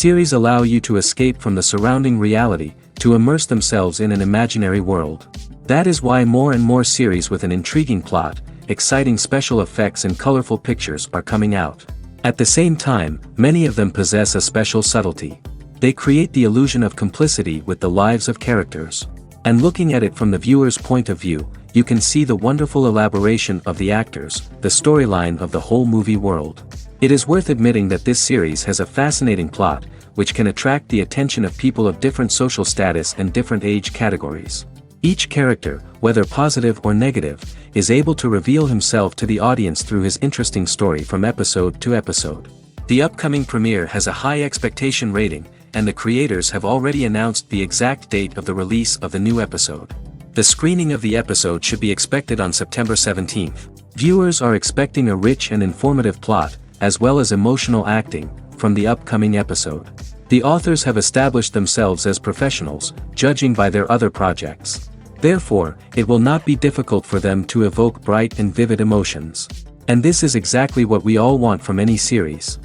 Series allow you to escape from the surrounding reality, to immerse themselves in an imaginary world. That is why more and more series with an intriguing plot, exciting special effects and colorful pictures are coming out. At the same time, many of them possess a special subtlety. They create the illusion of complicity with the lives of characters. And looking at it from the viewer's point of view, you can see the wonderful elaboration of the actors, the storyline of the whole movie world. It is worth admitting that this series has a fascinating plot, which can attract the attention of people of different social status and different age categories. Each character, whether positive or negative, is able to reveal himself to the audience through his interesting story from episode to episode. The upcoming premiere has a high expectation rating, and the creators have already announced the exact date of the release of the new episode. The screening of the episode should be expected on September 17th. Viewers are expecting a rich and informative plot, as well as emotional acting, from the upcoming episode. The authors have established themselves as professionals, judging by their other projects. Therefore, it will not be difficult for them to evoke bright and vivid emotions. And this is exactly what we all want from any series.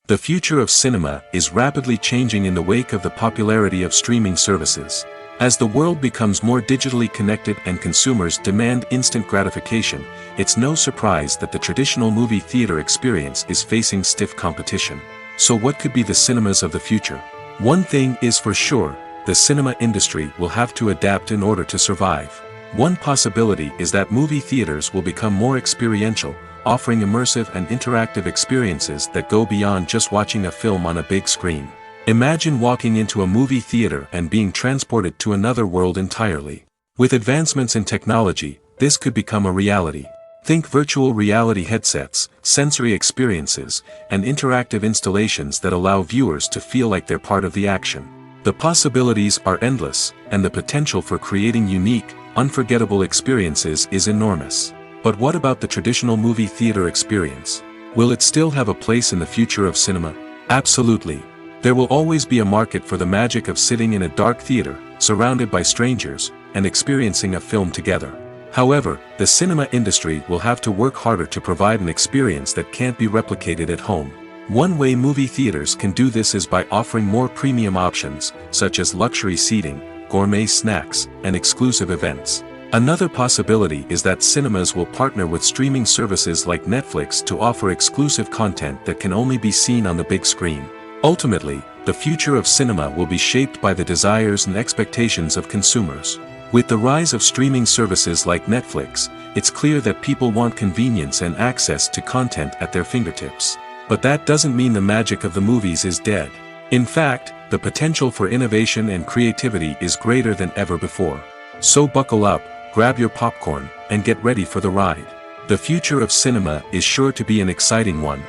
The future of cinema is rapidly changing in the wake of the popularity of streaming services. As the world becomes more digitally connected and consumers demand instant gratification, it's no surprise that the traditional movie theater experience is facing stiff competition. So what could be the cinemas of the future? One thing is for sure, the cinema industry will have to adapt in order to survive. One possibility is that movie theaters will become more experiential, offering immersive and interactive experiences that go beyond just watching a film on a big screen. Imagine walking into a movie theater and being transported to another world entirely. With advancements in technology, this could become a reality. Think virtual reality headsets, sensory experiences, and interactive installations that allow viewers to feel like they're part of the action. The possibilities are endless, and the potential for creating unique, unforgettable experiences is enormous. But what about the traditional movie theater experience? Will it still have a place in the future of cinema? Absolutely. There will always be a market for the magic of sitting in a dark theater, surrounded by strangers, and experiencing a film together. However, the cinema industry will have to work harder to provide an experience that can't be replicated at home. One way movie theaters can do this is by offering more premium options, such as luxury seating, gourmet snacks, and exclusive events. Another possibility is that cinemas will partner with streaming services like Netflix to offer exclusive content that can only be seen on the big screen. Ultimately, the future of cinema will be shaped by the desires and expectations of consumers. With the rise of streaming services like Netflix, it's clear that people want convenience and access to content at their fingertips. But that doesn't mean the magic of the movies is dead. In fact, the potential for innovation and creativity is greater than ever before. So buckle up, grab your popcorn, and get ready for the ride. The future of cinema is sure to be an exciting one.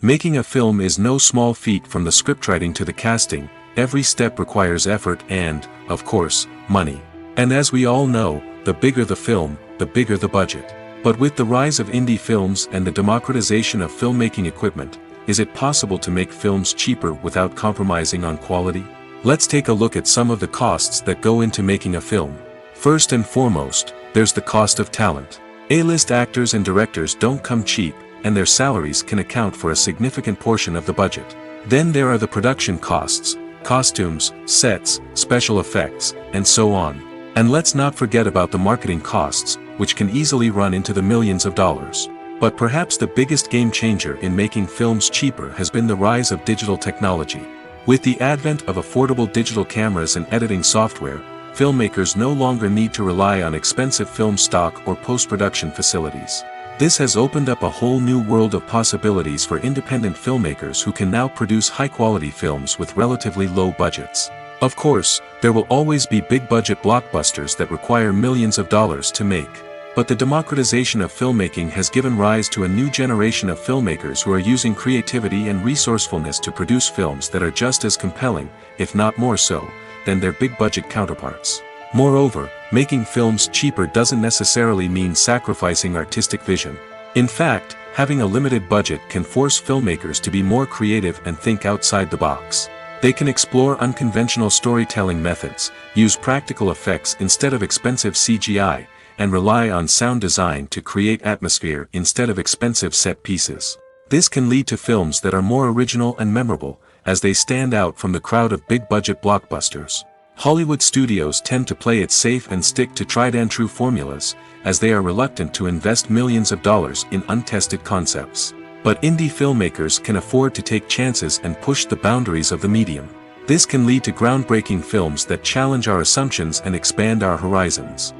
Making a film is no small feat. From the scriptwriting to the casting. Every step requires effort and, of course, money. And as we all know, the bigger the film, the bigger the budget. But with the rise of indie films and the democratization of filmmaking equipment, is it possible to make films cheaper without compromising on quality? Let's take a look at some of the costs that go into making a film. First and foremost, there's the cost of talent. A-list actors and directors don't come cheap, and their salaries can account for a significant portion of the budget. Then there are the production costs. Costumes, sets, special effects, and so on. And let's not forget about the marketing costs, which can easily run into the millions of dollars. But perhaps the biggest game changer in making films cheaper has been the rise of digital technology. With the advent of affordable digital cameras and editing software, filmmakers no longer need to rely on expensive film stock or post-production facilities. This has opened up a whole new world of possibilities for independent filmmakers who can now produce high-quality films with relatively low budgets. Of course, there will always be big-budget blockbusters that require millions of dollars to make. But the democratization of filmmaking has given rise to a new generation of filmmakers who are using creativity and resourcefulness to produce films that are just as compelling, if not more so, than their big-budget counterparts. Moreover, making films cheaper doesn't necessarily mean sacrificing artistic vision. In fact, having a limited budget can force filmmakers to be more creative and think outside the box. They can explore unconventional storytelling methods, use practical effects instead of expensive CGI, and rely on sound design to create atmosphere instead of expensive set pieces. This can lead to films that are more original and memorable, as they stand out from the crowd of big-budget blockbusters. Hollywood studios tend to play it safe and stick to tried-and-true formulas, as they are reluctant to invest millions of dollars in untested concepts. But indie filmmakers can afford to take chances and push the boundaries of the medium. This can lead to groundbreaking films that challenge our assumptions and expand our horizons.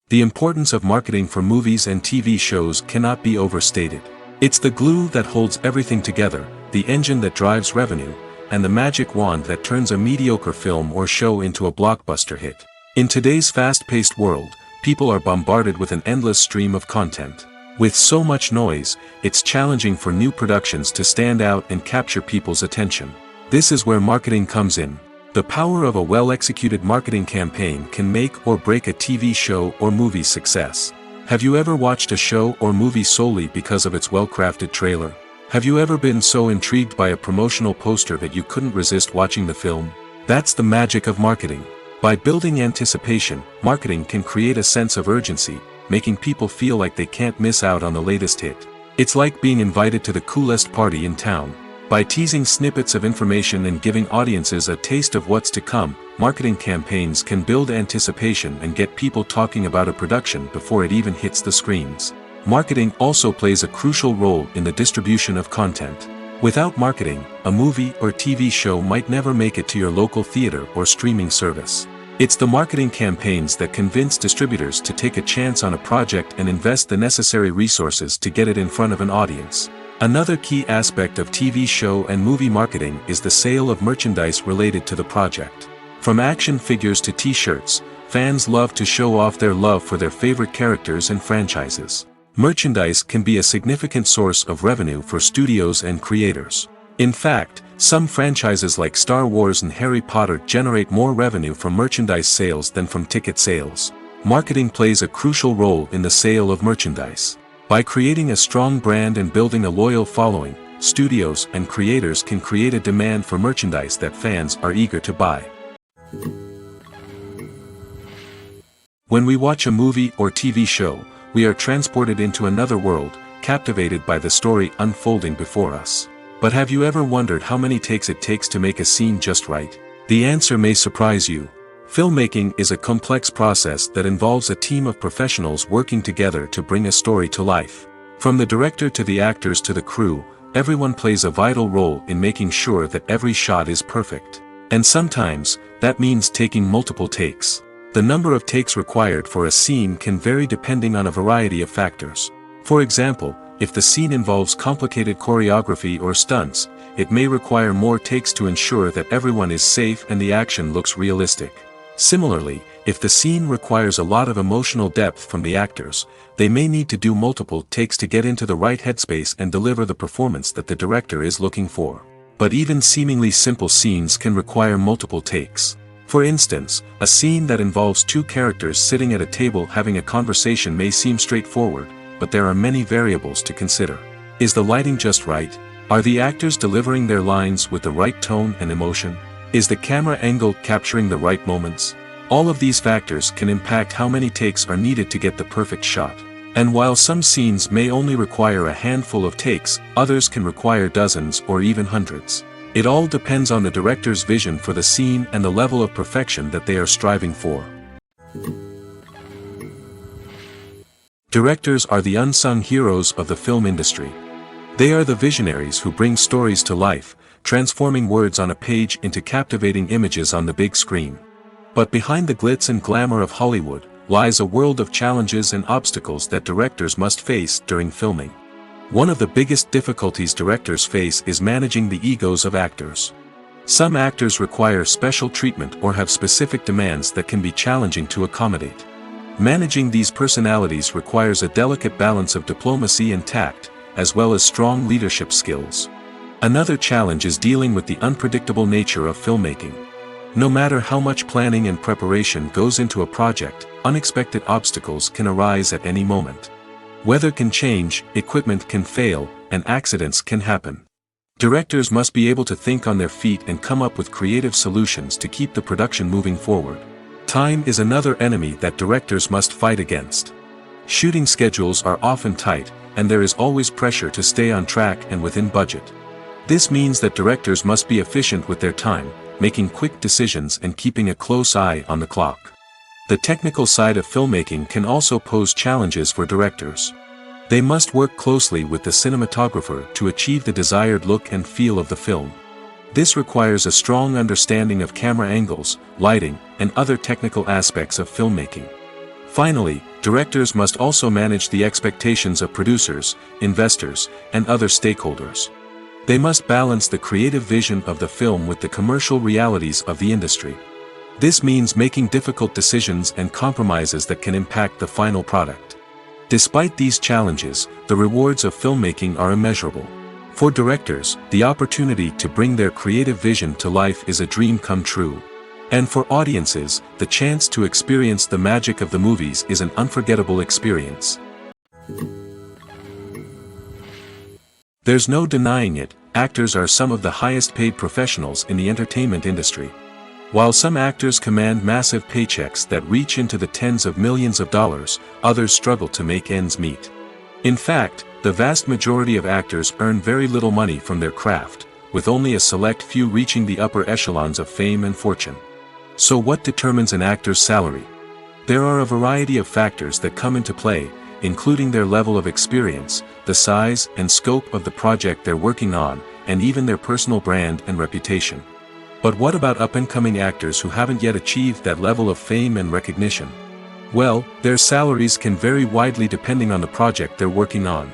The importance of marketing for movies and TV shows cannot be overstated. It's the glue that holds everything together, the engine that drives revenue, and the magic wand that turns a mediocre film or show into a blockbuster hit. In today's fast-paced world, people are bombarded with an endless stream of content. With so much noise, it's challenging for new productions to stand out and capture people's attention. This is where marketing comes in. The power of a well-executed marketing campaign can make or break a TV show or movie's success. Have you ever watched a show or movie solely because of its well-crafted trailer? Have you ever been so intrigued by a promotional poster that you couldn't resist watching the film? That's the magic of marketing. By building anticipation, marketing can create a sense of urgency, making people feel like they can't miss out on the latest hit. It's like being invited to the coolest party in town. By teasing snippets of information and giving audiences a taste of what's to come, marketing campaigns can build anticipation and get people talking about a production before it even hits the screens. Marketing also plays a crucial role in the distribution of content. Without marketing, a movie or TV show might never make it to your local theater or streaming service. It's the marketing campaigns that convince distributors to take a chance on a project and invest the necessary resources to get it in front of an audience. Another key aspect of TV show and movie marketing is the sale of merchandise related to the project. From action figures to t-shirts, fans love to show off their love for their favorite characters and franchises. Merchandise can be a significant source of revenue for studios and creators. In fact, some franchises like Star Wars and Harry Potter generate more revenue from merchandise sales than from ticket sales. Marketing plays a crucial role in the sale of merchandise. By creating a strong brand and building a loyal following, studios and creators can create a demand for merchandise that fans are eager to buy. When we watch a movie or TV show, we are transported into another world, captivated by the story unfolding before us. But have you ever wondered how many takes it takes to make a scene just right? The answer may surprise you. Filmmaking is a complex process that involves a team of professionals working together to bring a story to life. From the director to the actors to the crew, everyone plays a vital role in making sure that every shot is perfect. And sometimes, that means taking multiple takes. The number of takes required for a scene can vary depending on a variety of factors. For example, if the scene involves complicated choreography or stunts, it may require more takes to ensure that everyone is safe and the action looks realistic. Similarly, if the scene requires a lot of emotional depth from the actors, they may need to do multiple takes to get into the right headspace and deliver the performance that the director is looking for. But even seemingly simple scenes can require multiple takes. For instance, a scene that involves two characters sitting at a table having a conversation may seem straightforward, but there are many variables to consider. Is the lighting just right? Are the actors delivering their lines with the right tone and emotion? Is the camera angle capturing the right moments? All of these factors can impact how many takes are needed to get the perfect shot. And while some scenes may only require a handful of takes, others can require dozens or even hundreds. It all depends on the director's vision for the scene and the level of perfection that they are striving for. Directors are the unsung heroes of the film industry. They are the visionaries who bring stories to life, transforming words on a page into captivating images on the big screen. But behind the glitz and glamour of Hollywood, lies a world of challenges and obstacles that directors must face during filming. One of the biggest difficulties directors face is managing the egos of actors. Some actors require special treatment or have specific demands that can be challenging to accommodate. Managing these personalities requires a delicate balance of diplomacy and tact, as well as strong leadership skills. Another challenge is dealing with the unpredictable nature of filmmaking. No matter how much planning and preparation goes into a project, unexpected obstacles can arise at any moment. Weather can change, equipment can fail, and accidents can happen. Directors must be able to think on their feet and come up with creative solutions to keep the production moving forward. Time is another enemy that directors must fight against. Shooting schedules are often tight, and there is always pressure to stay on track and within budget. This means that directors must be efficient with their time, making quick decisions and keeping a close eye on the clock. The technical side of filmmaking can also pose challenges for directors. They must work closely with the cinematographer to achieve the desired look and feel of the film. This requires a strong understanding of camera angles, lighting, and other technical aspects of filmmaking. Finally, directors must also manage the expectations of producers, investors, and other stakeholders. They must balance the creative vision of the film with the commercial realities of the industry. This means making difficult decisions and compromises that can impact the final product. Despite these challenges, the rewards of filmmaking are immeasurable. For directors, the opportunity to bring their creative vision to life is a dream come true. And for audiences, the chance to experience the magic of the movies is an unforgettable experience. There's no denying it, actors are some of the highest paid professionals in the entertainment industry. While some actors command massive paychecks that reach into the tens of millions of dollars, others struggle to make ends meet. In fact, the vast majority of actors earn very little money from their craft, with only a select few reaching the upper echelons of fame and fortune. So what determines an actor's salary? There are a variety of factors that come into play, including their level of experience, the size and scope of the project they're working on, and even their personal brand and reputation. But what about up-and-coming actors who haven't yet achieved that level of fame and recognition? Well, their salaries can vary widely depending on the project they're working on.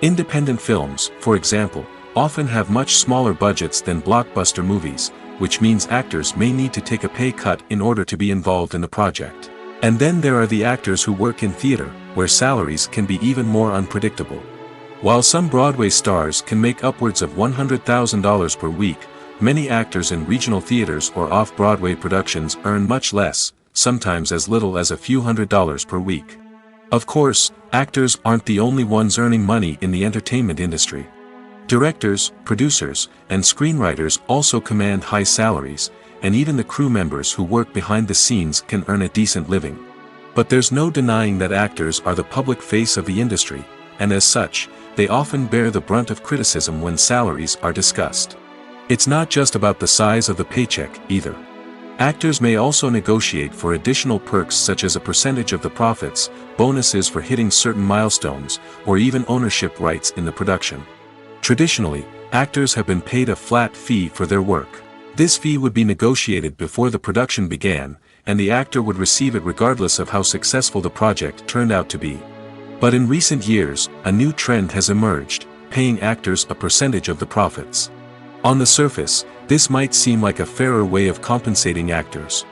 Independent films, for example, often have much smaller budgets than blockbuster movies, which means actors may need to take a pay cut in order to be involved in the project. And then there are the actors who work in theater, where salaries can be even more unpredictable. While some Broadway stars can make upwards of $100,000 per week, many actors in regional theaters or off-Broadway productions earn much less, sometimes as little as a few $100s per week. Of course, actors aren't the only ones earning money in the entertainment industry. Directors, producers, and screenwriters also command high salaries, and even the crew members who work behind the scenes can earn a decent living. But there's no denying that actors are the public face of the industry, and as such, they often bear the brunt of criticism when salaries are discussed. It's not just about the size of the paycheck, either. Actors may also negotiate for additional perks such as a percentage of the profits, bonuses for hitting certain milestones, or even ownership rights in the production. Traditionally, actors have been paid a flat fee for their work. This fee would be negotiated before the production began, and the actor would receive it regardless of how successful the project turned out to be. But in recent years, a new trend has emerged, paying actors a percentage of the profits. On the surface, this might seem like a fairer way of compensating actors.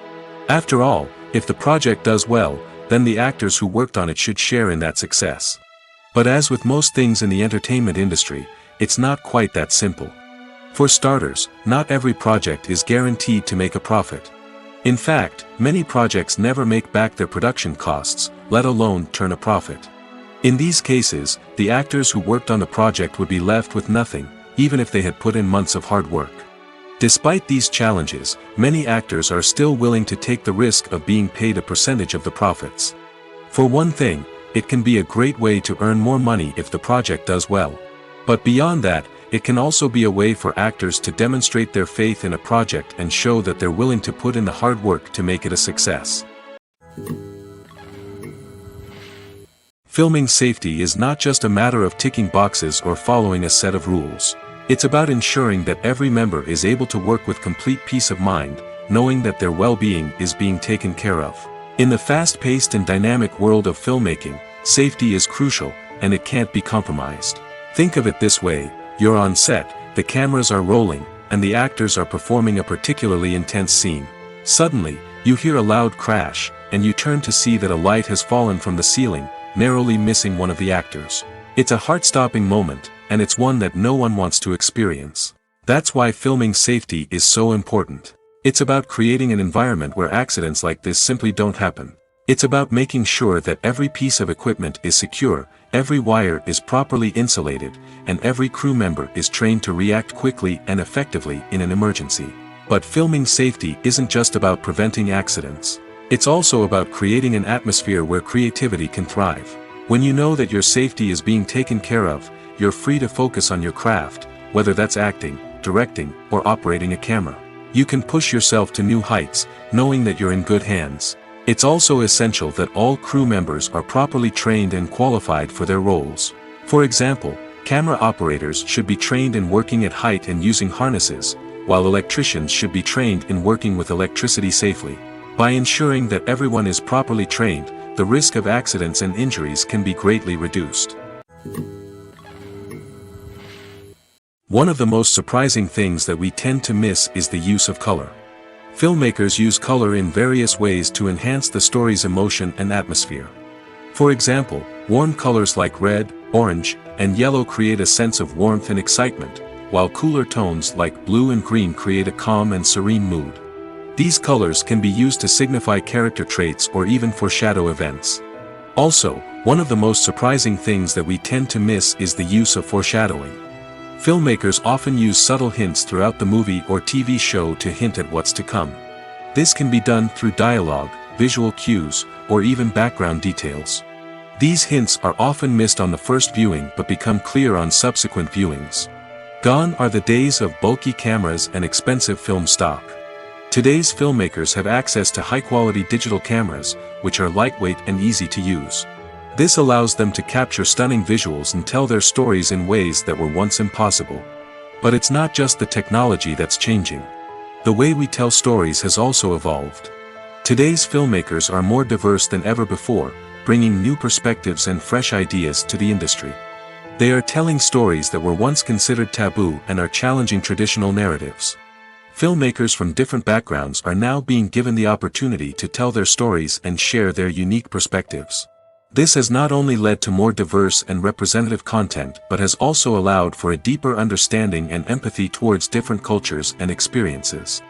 After all, if the project does well, then the actors who worked on it should share in that success. But as with most things in the entertainment industry, it's not quite that simple. For starters, not every project is guaranteed to make a profit. In fact, many projects never make back their production costs, let alone turn a profit. In these cases, the actors who worked on the project would be left with nothing, even if they had put in months of hard work. Despite these challenges, many actors are still willing to take the risk of being paid a percentage of the profits. For one thing, it can be a great way to earn more money if the project does well. But beyond that, it can also be a way for actors to demonstrate their faith in a project and show that they're willing to put in the hard work to make it a success. Filming safety is not just a matter of ticking boxes or following a set of rules. It's about ensuring that every member is able to work with complete peace of mind, knowing that their well-being is being taken care of. In the fast-paced and dynamic world of filmmaking, safety is crucial, and it can't be compromised. Think of it this way: you're on set, the cameras are rolling, and the actors are performing a particularly intense scene. Suddenly, you hear a loud crash, and you turn to see that a light has fallen from the ceiling, narrowly missing one of the actors. It's a heart-stopping moment, and it's one that no one wants to experience. That's why filming safety is so important. It's about creating an environment where accidents like this simply don't happen. It's about making sure that every piece of equipment is secure, every wire is properly insulated, and every crew member is trained to react quickly and effectively in an emergency. But filming safety isn't just about preventing accidents. It's also about creating an atmosphere where creativity can thrive. When you know that your safety is being taken care of, you're free to focus on your craft, whether that's acting, directing, or operating a camera. You can push yourself to new heights, knowing that you're in good hands. It's also essential that all crew members are properly trained and qualified for their roles. For example, camera operators should be trained in working at height and using harnesses, while electricians should be trained in working with electricity safely. By ensuring that everyone is properly trained, the risk of accidents and injuries can be greatly reduced. One of the most surprising things that we tend to miss is the use of color. Filmmakers use color in various ways to enhance the story's emotion and atmosphere. For example, warm colors like red, orange, and yellow create a sense of warmth and excitement, while cooler tones like blue and green create a calm and serene mood. These colors can be used to signify character traits or even foreshadow events. Also, one of the most surprising things that we tend to miss is the use of foreshadowing. Filmmakers often use subtle hints throughout the movie or TV show to hint at what's to come. This can be done through dialogue, visual cues, or even background details. These hints are often missed on the first viewing but become clear on subsequent viewings. Gone are the days of bulky cameras and expensive film stock. Today's filmmakers have access to high-quality digital cameras, which are lightweight and easy to use. This allows them to capture stunning visuals and tell their stories in ways that were once impossible. But it's not just the technology that's changing. The way we tell stories has also evolved. Today's filmmakers are more diverse than ever before, bringing new perspectives and fresh ideas to the industry. They are telling stories that were once considered taboo and are challenging traditional narratives. Filmmakers from different backgrounds are now being given the opportunity to tell their stories and share their unique perspectives. This has not only led to more diverse and representative content but has also allowed for a deeper understanding and empathy towards different cultures and experiences.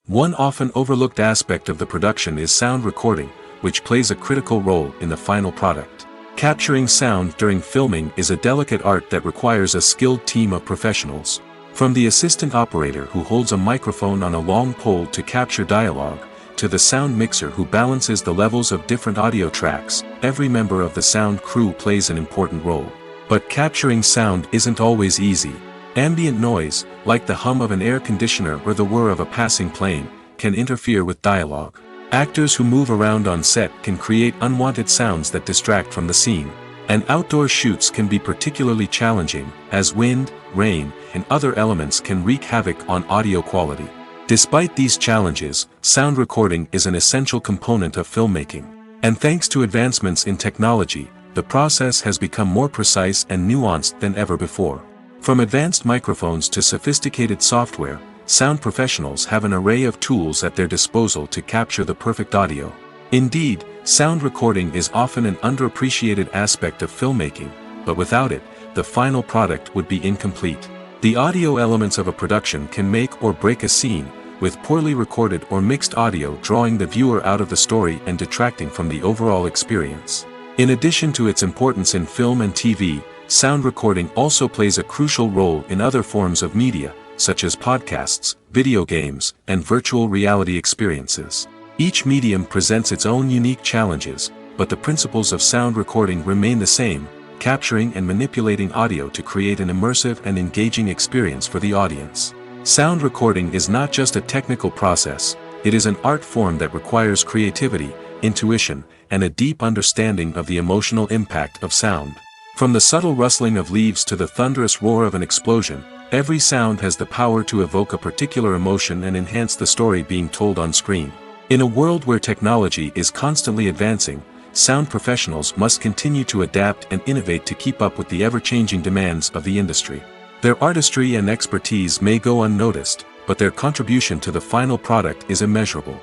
One often overlooked aspect of the production is sound recording, which plays a critical role in the final product. Capturing sound during filming is a delicate art that requires a skilled team of professionals. From the assistant operator who holds a microphone on a long pole to capture dialogue, to the sound mixer who balances the levels of different audio tracks, every member of the sound crew plays an important role. But capturing sound isn't always easy. Ambient noise, like the hum of an air conditioner or the whir of a passing plane, can interfere with dialogue. Actors who move around on set can create unwanted sounds that distract from the scene. And outdoor shoots can be particularly challenging, as wind, rain, and other elements can wreak havoc on audio quality. Despite these challenges, sound recording is an essential component of filmmaking. And thanks to advancements in technology, the process has become more precise and nuanced than ever before. From advanced microphones to sophisticated software, sound professionals have an array of tools at their disposal to capture the perfect audio. Indeed, sound recording is often an underappreciated aspect of filmmaking, but without it, the final product would be incomplete. The audio elements of a production can make or break a scene, with poorly recorded or mixed audio drawing the viewer out of the story and detracting from the overall experience. In addition to its importance in film and TV, sound recording also plays a crucial role in other forms of media, such as podcasts, video games, and virtual reality experiences. Each medium presents its own unique challenges, but the principles of sound recording remain the same, capturing and manipulating audio to create an immersive and engaging experience for the audience. Sound recording is not just a technical process, it is an art form that requires creativity, intuition, and a deep understanding of the emotional impact of sound. From the subtle rustling of leaves to the thunderous roar of an explosion, every sound has the power to evoke a particular emotion and enhance the story being told on screen. In a world where technology is constantly advancing, sound professionals must continue to adapt and innovate to keep up with the ever-changing demands of the industry. Their artistry and expertise may go unnoticed, but their contribution to the final product is immeasurable.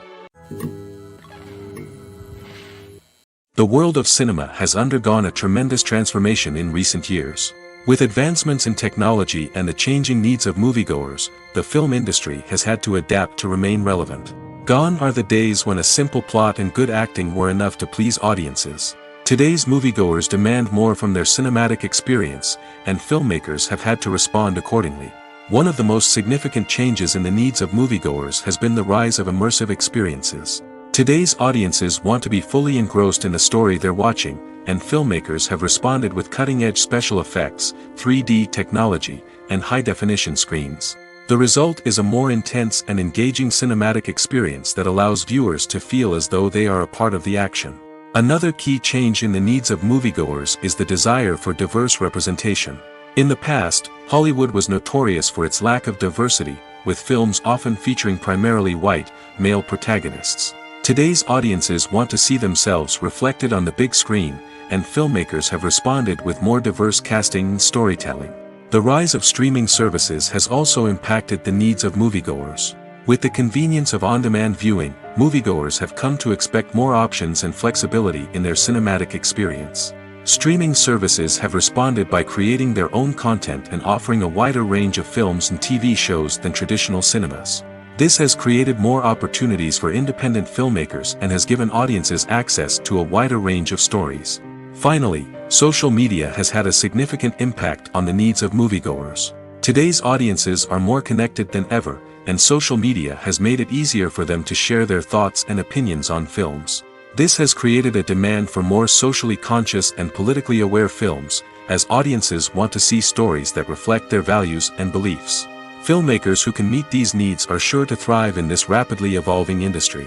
The world of cinema has undergone a tremendous transformation in recent years. With advancements in technology and the changing needs of moviegoers, the film industry has had to adapt to remain relevant. Gone are the days when a simple plot and good acting were enough to please audiences. Today's moviegoers demand more from their cinematic experience, and filmmakers have had to respond accordingly. One of the most significant changes in the needs of moviegoers has been the rise of immersive experiences. Today's audiences want to be fully engrossed in the story they're watching, and filmmakers have responded with cutting-edge special effects, 3D technology, and high-definition screens. The result is a more intense and engaging cinematic experience that allows viewers to feel as though they are a part of the action. Another key change in the needs of moviegoers is the desire for diverse representation. In the past, Hollywood was notorious for its lack of diversity, with films often featuring primarily white, male protagonists. Today's audiences want to see themselves reflected on the big screen, and filmmakers have responded with more diverse casting and storytelling. The rise of streaming services has also impacted the needs of moviegoers. With the convenience of on-demand viewing, moviegoers have come to expect more options and flexibility in their cinematic experience. Streaming services have responded by creating their own content and offering a wider range of films and TV shows than traditional cinemas. This has created more opportunities for independent filmmakers and has given audiences access to a wider range of stories. Finally, social media has had a significant impact on the needs of moviegoers. Today's audiences are more connected than ever, and social media has made it easier for them to share their thoughts and opinions on films. This has created a demand for more socially conscious and politically aware films, as audiences want to see stories that reflect their values and beliefs. Filmmakers who can meet these needs are sure to thrive in this rapidly evolving industry.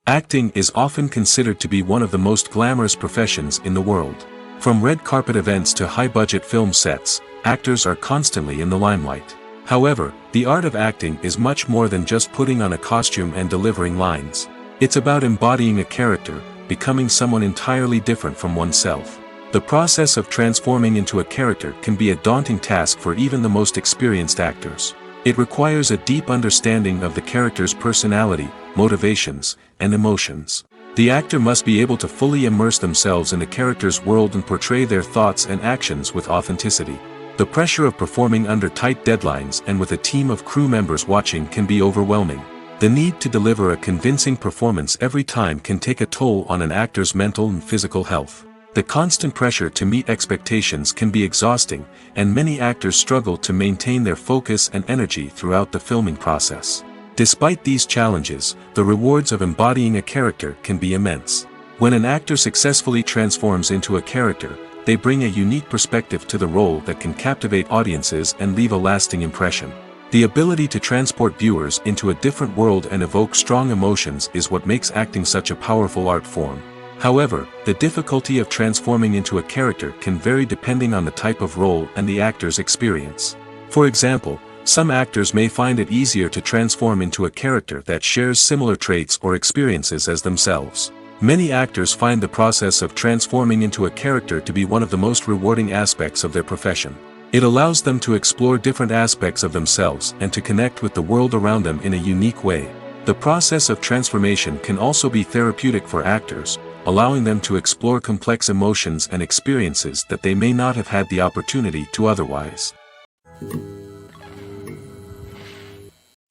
Acting is often considered to be one of the most glamorous professions in the world. From red carpet events to high-budget film sets, actors are constantly in the limelight. However, the art of acting is much more than just putting on a costume and delivering lines. It's about embodying a character, becoming someone entirely different from oneself. The process of transforming into a character can be a daunting task for even the most experienced actors. It requires a deep understanding of the character's personality, motivations, and emotions. The actor must be able to fully immerse themselves in the character's world and portray their thoughts and actions with authenticity. The pressure of performing under tight deadlines and with a team of crew members watching can be overwhelming. The need to deliver a convincing performance every time can take a toll on an actor's mental and physical health. The constant pressure to meet expectations can be exhausting, and many actors struggle to maintain their focus and energy throughout the filming process. Despite these challenges, the rewards of embodying a character can be immense. When an actor successfully transforms into a character, they bring a unique perspective to the role that can captivate audiences and leave a lasting impression. The ability to transport viewers into a different world and evoke strong emotions is what makes acting such a powerful art form. However, the difficulty of transforming into a character can vary depending on the type of role and the actor's experience. For example, some actors may find it easier to transform into a character that shares similar traits or experiences as themselves. Many actors find the process of transforming into a character to be one of the most rewarding aspects of their profession. It allows them to explore different aspects of themselves and to connect with the world around them in a unique way. The process of transformation can also be therapeutic for actors, allowing them to explore complex emotions and experiences that they may not have had the opportunity to otherwise.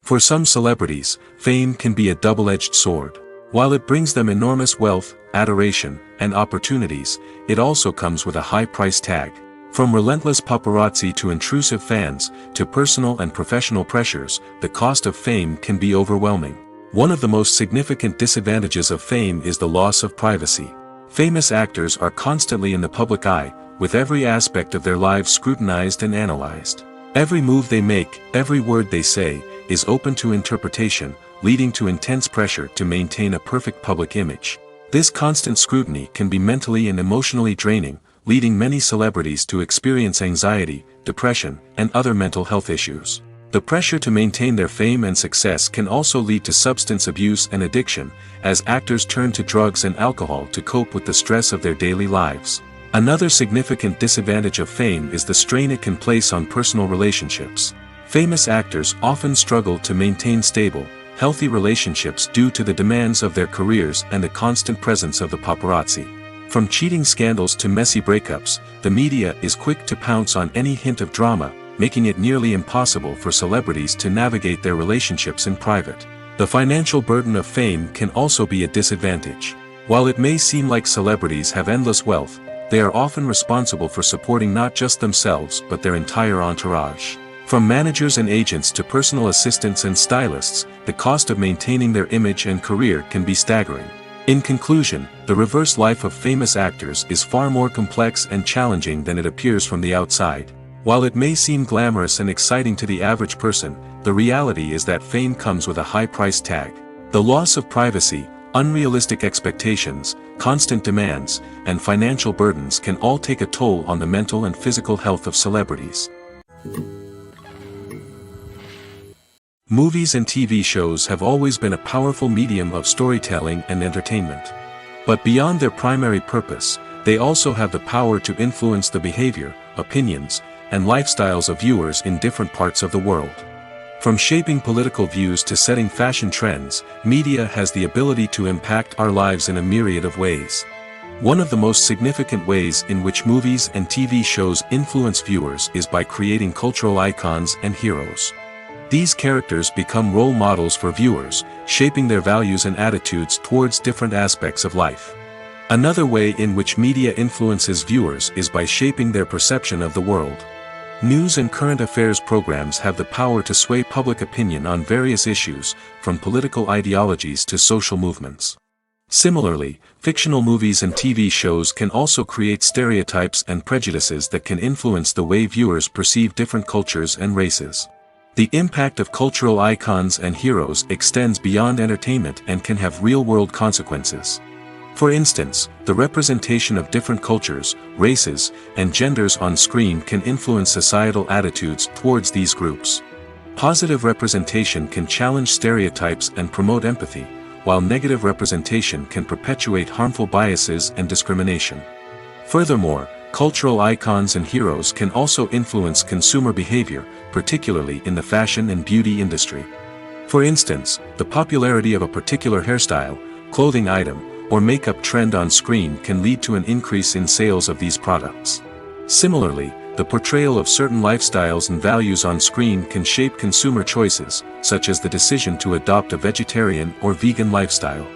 For some celebrities, fame can be a double-edged sword. While it brings them enormous wealth, adoration, and opportunities, it also comes with a high price tag. From relentless paparazzi to intrusive fans, to personal and professional pressures, the cost of fame can be overwhelming. One of the most significant disadvantages of fame is the loss of privacy. Famous actors are constantly in the public eye, with every aspect of their lives scrutinized and analyzed. Every move they make, every word they say, is open to interpretation, leading to intense pressure to maintain a perfect public image. This constant scrutiny can be mentally and emotionally draining, leading many celebrities to experience anxiety, depression, and other mental health issues. The pressure to maintain their fame and success can also lead to substance abuse and addiction, as actors turn to drugs and alcohol to cope with the stress of their daily lives. Another significant disadvantage of fame is the strain it can place on personal relationships. Famous actors often struggle to maintain stable, healthy relationships due to the demands of their careers and the constant presence of the paparazzi. From cheating scandals to messy breakups, the media is quick to pounce on any hint of drama, making it nearly impossible for celebrities to navigate their relationships in private. The financial burden of fame can also be a disadvantage. While it may seem like celebrities have endless wealth, they are often responsible for supporting not just themselves but their entire entourage. From managers and agents to personal assistants and stylists, the cost of maintaining their image and career can be staggering. In conclusion, the reverse life of famous actors is far more complex and challenging than it appears from the outside. While it may seem glamorous and exciting to the average person, the reality is that fame comes with a high price tag. The loss of privacy, unrealistic expectations, constant demands, and financial burdens can all take a toll on the mental and physical health of celebrities. Movies and TV shows have always been a powerful medium of storytelling and entertainment. But beyond their primary purpose, they also have the power to influence the behavior, opinions, and lifestyles of viewers in different parts of the world. From shaping political views to setting fashion trends, media has the ability to impact our lives in a myriad of ways. One of the most significant ways in which movies and TV shows influence viewers is by creating cultural icons and heroes. These characters become role models for viewers, shaping their values and attitudes towards different aspects of life. Another way in which media influences viewers is by shaping their perception of the world. News and current affairs programs have the power to sway public opinion on various issues, from political ideologies to social movements. Similarly, fictional movies and TV shows can also create stereotypes and prejudices that can influence the way viewers perceive different cultures and races. The impact of cultural icons and heroes extends beyond entertainment and can have real-world consequences. For instance, the representation of different cultures, races, and genders on screen can influence societal attitudes towards these groups. Positive representation can challenge stereotypes and promote empathy, while negative representation can perpetuate harmful biases and discrimination. Furthermore, cultural icons and heroes can also influence consumer behavior, particularly in the fashion and beauty industry. For instance, the popularity of a particular hairstyle, clothing item, or makeup trend on screen can lead to an increase in sales of these products. Similarly, the portrayal of certain lifestyles and values on screen can shape consumer choices, such as the decision to adopt a vegetarian or vegan lifestyle.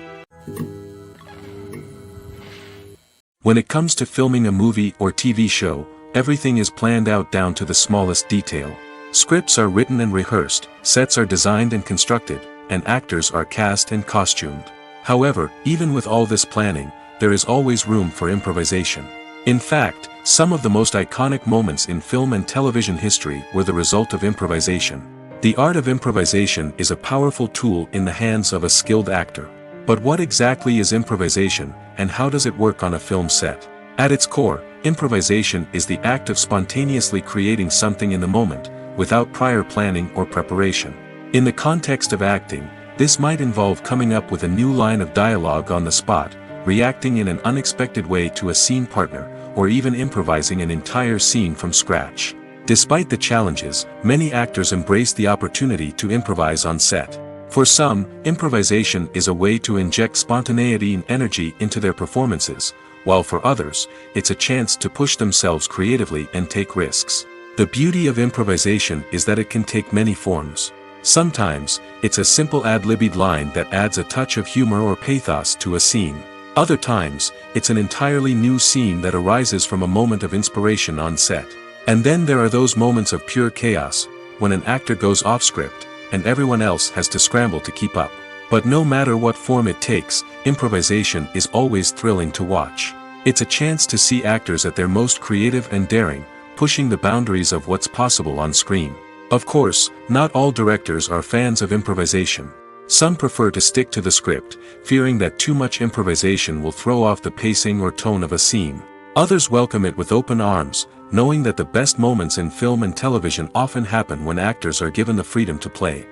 When it comes to filming a movie or TV show, everything is planned out down to the smallest detail. Scripts are written and rehearsed, sets are designed and constructed, and actors are cast and costumed. However, even with all this planning, there is always room for improvisation. In fact, some of the most iconic moments in film and television history were the result of improvisation. The art of improvisation is a powerful tool in the hands of a skilled actor. But what exactly is improvisation, and how does it work on a film set? At its core, improvisation is the act of spontaneously creating something in the moment, without prior planning or preparation. In the context of acting, this might involve coming up with a new line of dialogue on the spot, reacting in an unexpected way to a scene partner, or even improvising an entire scene from scratch. Despite the challenges, many actors embrace the opportunity to improvise on set. For some, improvisation is a way to inject spontaneity and energy into their performances, while for others, it's a chance to push themselves creatively and take risks. The beauty of improvisation is that it can take many forms. Sometimes, it's a simple ad-libbed line that adds a touch of humor or pathos to a scene. Other times, it's an entirely new scene that arises from a moment of inspiration on set. And then there are those moments of pure chaos, when an actor goes off script, and everyone else has to scramble to keep up. But no matter what form it takes, improvisation is always thrilling to watch. It's a chance to see actors at their most creative and daring, pushing the boundaries of what's possible on screen. Of course, not all directors are fans of improvisation. Some prefer to stick to the script, fearing that too much improvisation will throw off the pacing or tone of a scene. Others welcome it with open arms, knowing that the best moments in film and television often happen when actors are given the freedom to play.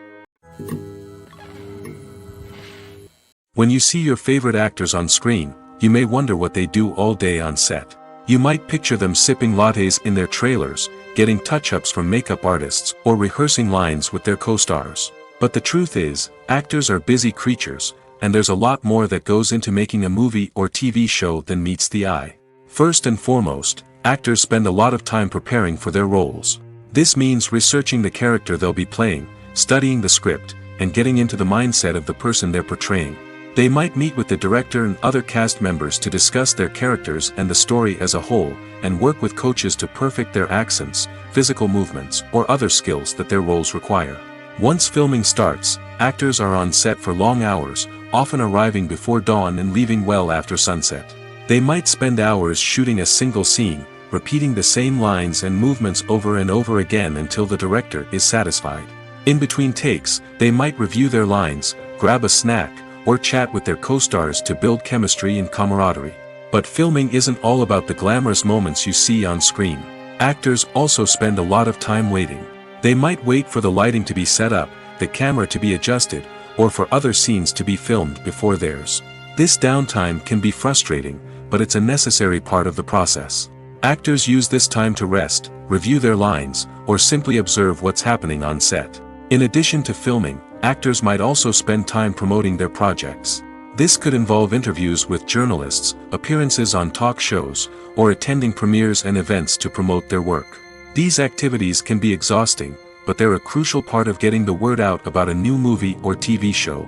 When you see your favorite actors on screen, you may wonder what they do all day on set. You might picture them sipping lattes in their trailers, getting touch-ups from makeup artists, or rehearsing lines with their co-stars. But the truth is, actors are busy creatures, and there's a lot more that goes into making a movie or TV show than meets the eye. First and foremost, actors spend a lot of time preparing for their roles. This means researching the character they'll be playing, studying the script, and getting into the mindset of the person they're portraying. They might meet with the director and other cast members to discuss their characters and the story as a whole, and work with coaches to perfect their accents, physical movements, or other skills that their roles require. Once filming starts, actors are on set for long hours, often arriving before dawn and leaving well after sunset. They might spend hours shooting a single scene, repeating the same lines and movements over and over again until the director is satisfied. In between takes, they might review their lines, grab a snack, or chat with their co-stars to build chemistry and camaraderie. But filming isn't all about the glamorous moments you see on screen. Actors also spend a lot of time waiting. They might wait for the lighting to be set up, the camera to be adjusted, or for other scenes to be filmed before theirs. This downtime can be frustrating, but it's a necessary part of the process. Actors use this time to rest, review their lines, or simply observe what's happening on set. In addition to filming, actors might also spend time promoting their projects. This could involve interviews with journalists, appearances on talk shows, or attending premieres and events to promote their work. These activities can be exhausting, but they're a crucial part of getting the word out about a new movie or TV show.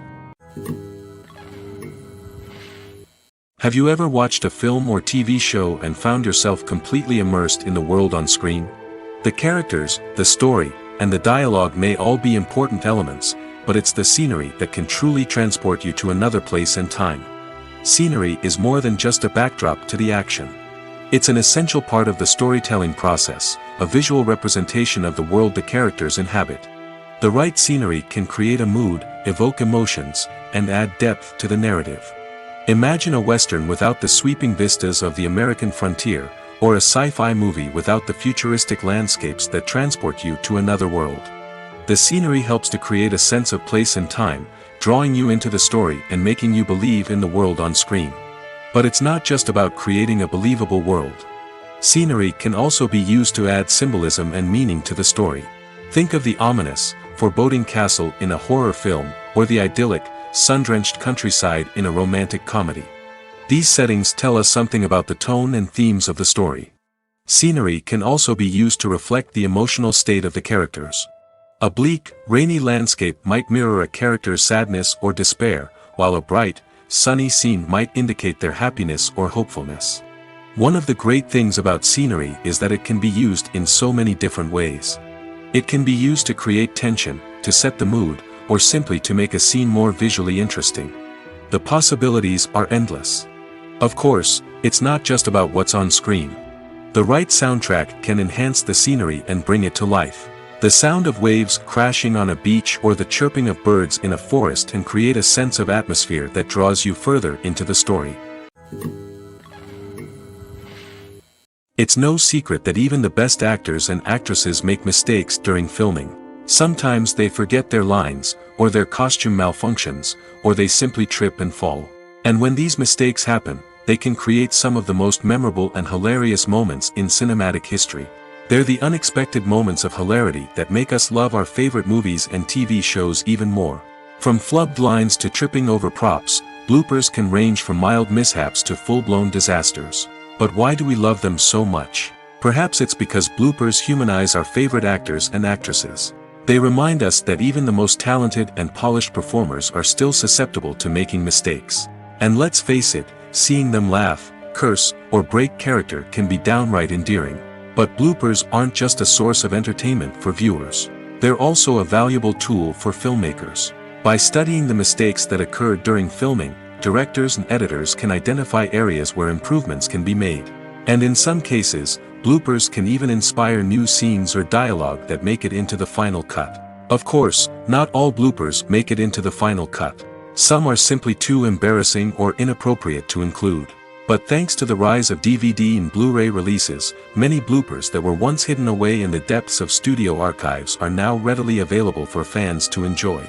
Have you ever watched a film or TV show and found yourself completely immersed in the world on screen? The characters, the story, and the dialogue may all be important elements, but it's the scenery that can truly transport you to another place and time. Scenery is more than just a backdrop to the action. It's an essential part of the storytelling process, a visual representation of the world the characters inhabit. The right scenery can create a mood, evoke emotions, and add depth to the narrative. Imagine a Western without the sweeping vistas of the American frontier, or a sci-fi movie without the futuristic landscapes that transport you to another world. The scenery helps to create a sense of place and time, drawing you into the story and making you believe in the world on screen. But it's not just about creating a believable world. Scenery can also be used to add symbolism and meaning to the story. Think of the ominous, foreboding castle in a horror film, or the idyllic, sun-drenched countryside in a romantic comedy. These settings tell us something about the tone and themes of the story. Scenery can also be used to reflect the emotional state of the characters. A bleak, rainy landscape might mirror a character's sadness or despair, while a bright, sunny scene might indicate their happiness or hopefulness. One of the great things about scenery is that it can be used in so many different ways. It can be used to create tension, to set the mood, or simply to make a scene more visually interesting. The possibilities are endless. Of course, it's not just about what's on screen. The right soundtrack can enhance the scenery and bring it to life. The sound of waves crashing on a beach or the chirping of birds in a forest can create a sense of atmosphere that draws you further into the story. It's no secret that even the best actors and actresses make mistakes during filming. Sometimes they forget their lines, or their costume malfunctions, or they simply trip and fall. And when these mistakes happen, they can create some of the most memorable and hilarious moments in cinematic history. They're the unexpected moments of hilarity that make us love our favorite movies and TV shows even more. From flubbed lines to tripping over props, bloopers can range from mild mishaps to full-blown disasters. But why do we love them so much? Perhaps it's because bloopers humanize our favorite actors and actresses. They remind us that even the most talented and polished performers are still susceptible to making mistakes. And let's face it, seeing them laugh, curse, or break character can be downright endearing. But bloopers aren't just a source of entertainment for viewers. They're also a valuable tool for filmmakers. By studying the mistakes that occurred during filming, directors and editors can identify areas where improvements can be made. And in some cases, bloopers can even inspire new scenes or dialogue that make it into the final cut. Of course, not all bloopers make it into the final cut. Some are simply too embarrassing or inappropriate to include. But thanks to the rise of DVD and Blu-ray releases, many bloopers that were once hidden away in the depths of studio archives are now readily available for fans to enjoy.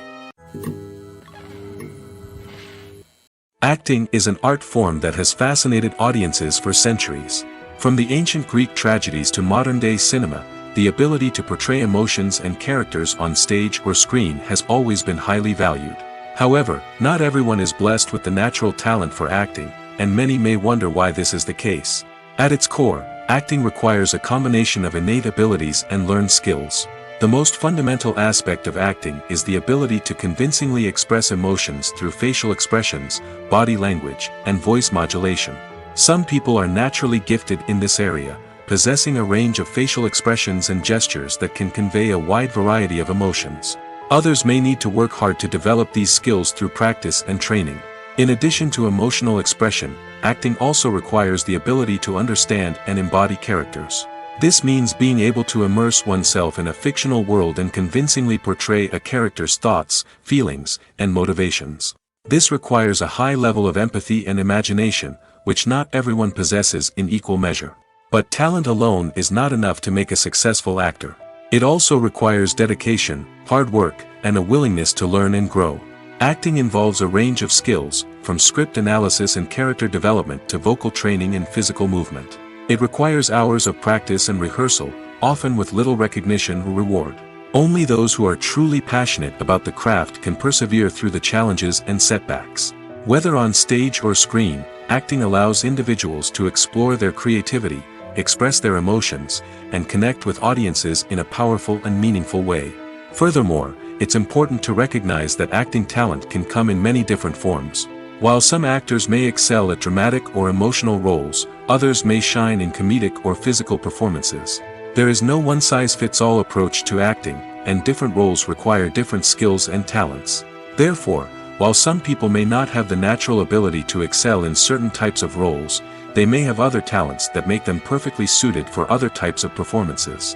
Acting is an art form that has fascinated audiences for centuries. From the ancient Greek tragedies to modern-day cinema, the ability to portray emotions and characters on stage or screen has always been highly valued. However, not everyone is blessed with the natural talent for acting, and many may wonder why this is the case. At its core, acting requires a combination of innate abilities and learned skills. The most fundamental aspect of acting is the ability to convincingly express emotions through facial expressions, body language, and voice modulation. Some people are naturally gifted in this area, possessing a range of facial expressions and gestures that can convey a wide variety of emotions. Others may need to work hard to develop these skills through practice and training. In addition to emotional expression, acting also requires the ability to understand and embody characters. This means being able to immerse oneself in a fictional world and convincingly portray a character's thoughts, feelings, and motivations. This requires a high level of empathy and imagination, which not everyone possesses in equal measure. But talent alone is not enough to make a successful actor. It also requires dedication, hard work, and a willingness to learn and grow. Acting involves a range of skills, from script analysis and character development to vocal training and physical movement. It requires hours of practice and rehearsal, often with little recognition or reward. Only those who are truly passionate about the craft can persevere through the challenges and setbacks. Whether on stage or screen, acting allows individuals to explore their creativity, express their emotions, and connect with audiences in a powerful and meaningful way. Furthermore, it's important to recognize that acting talent can come in many different forms. While some actors may excel at dramatic or emotional roles, others may shine in comedic or physical performances. There is no one-size-fits-all approach to acting, and different roles require different skills and talents. Therefore, while some people may not have the natural ability to excel in certain types of roles, they may have other talents that make them perfectly suited for other types of performances.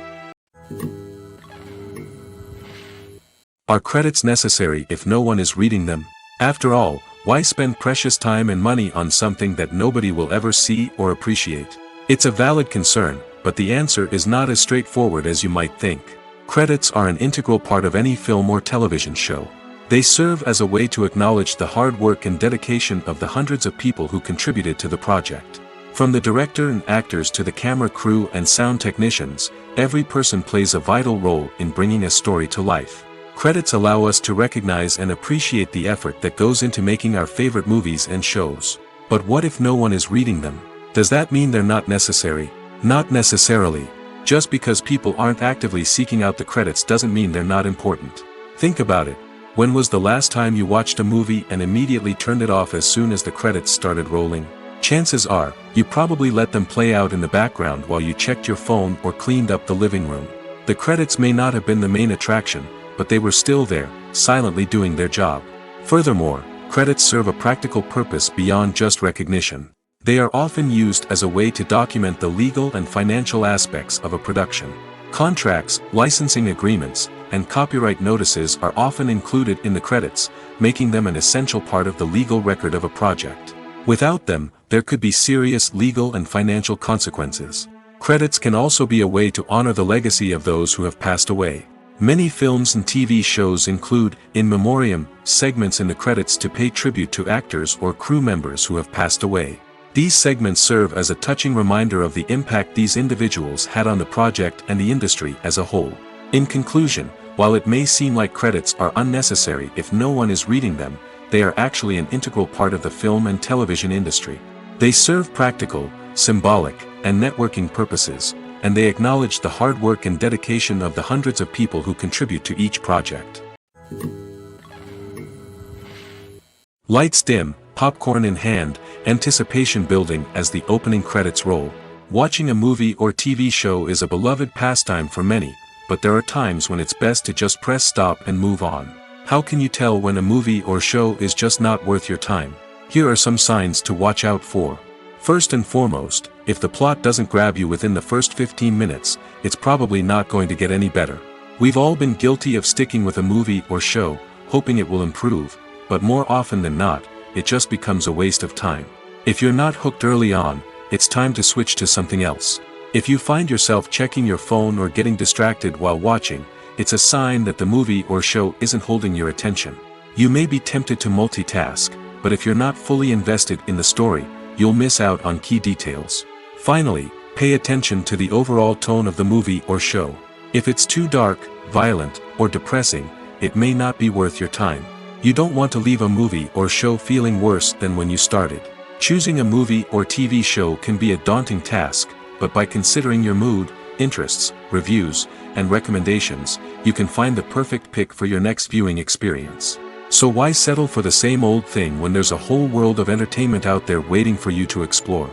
Are credits necessary if no one is reading them? After all, why spend precious time and money on something that nobody will ever see or appreciate? It's a valid concern, but the answer is not as straightforward as you might think. Credits are an integral part of any film or television show. They serve as a way to acknowledge the hard work and dedication of the hundreds of people who contributed to the project. From the director and actors to the camera crew and sound technicians, every person plays a vital role in bringing a story to life. Credits allow us to recognize and appreciate the effort that goes into making our favorite movies and shows. But what if no one is reading them? Does that mean they're not necessary? Not necessarily. Just because people aren't actively seeking out the credits doesn't mean they're not important. Think about it. When was the last time you watched a movie and immediately turned it off as soon as the credits started rolling? Chances are, you probably let them play out in the background while you checked your phone or cleaned up the living room. The credits may not have been the main attraction, but they were still there, silently doing their job. Furthermore, credits serve a practical purpose beyond just recognition. They are often used as a way to document the legal and financial aspects of a production. Contracts, licensing agreements, and copyright notices are often included in the credits, making them an essential part of the legal record of a project. Without them, there could be serious legal and financial consequences. Credits can also be a way to honor the legacy of those who have passed away. Many films and TV shows include, in memoriam, segments in the credits to pay tribute to actors or crew members who have passed away. These segments serve as a touching reminder of the impact these individuals had on the project and the industry as a whole. In conclusion, while it may seem like credits are unnecessary if no one is reading them, they are actually an integral part of the film and television industry. They serve practical, symbolic, and networking purposes, and they acknowledge the hard work and dedication of the hundreds of people who contribute to each project. Lights dim, popcorn in hand, anticipation building as the opening credits roll. Watching a movie or TV show is a beloved pastime for many, but there are times when it's best to just press stop and move on. How can you tell when a movie or show is just not worth your time? Here are some signs to watch out for. First and foremost, if the plot doesn't grab you within the first 15 minutes, it's probably not going to get any better. We've all been guilty of sticking with a movie or show, hoping it will improve, but more often than not, it just becomes a waste of time. If you're not hooked early on, it's time to switch to something else. If you find yourself checking your phone or getting distracted while watching, it's a sign that the movie or show isn't holding your attention. You may be tempted to multitask, but if you're not fully invested in the story, you'll miss out on key details. Finally, pay attention to the overall tone of the movie or show. If it's too dark, violent, or depressing, it may not be worth your time. You don't want to leave a movie or show feeling worse than when you started. Choosing a movie or TV show can be a daunting task, but by considering your mood, interests, reviews, and recommendations, you can find the perfect pick for your next viewing experience. So why settle for the same old thing when there's a whole world of entertainment out there waiting for you to explore?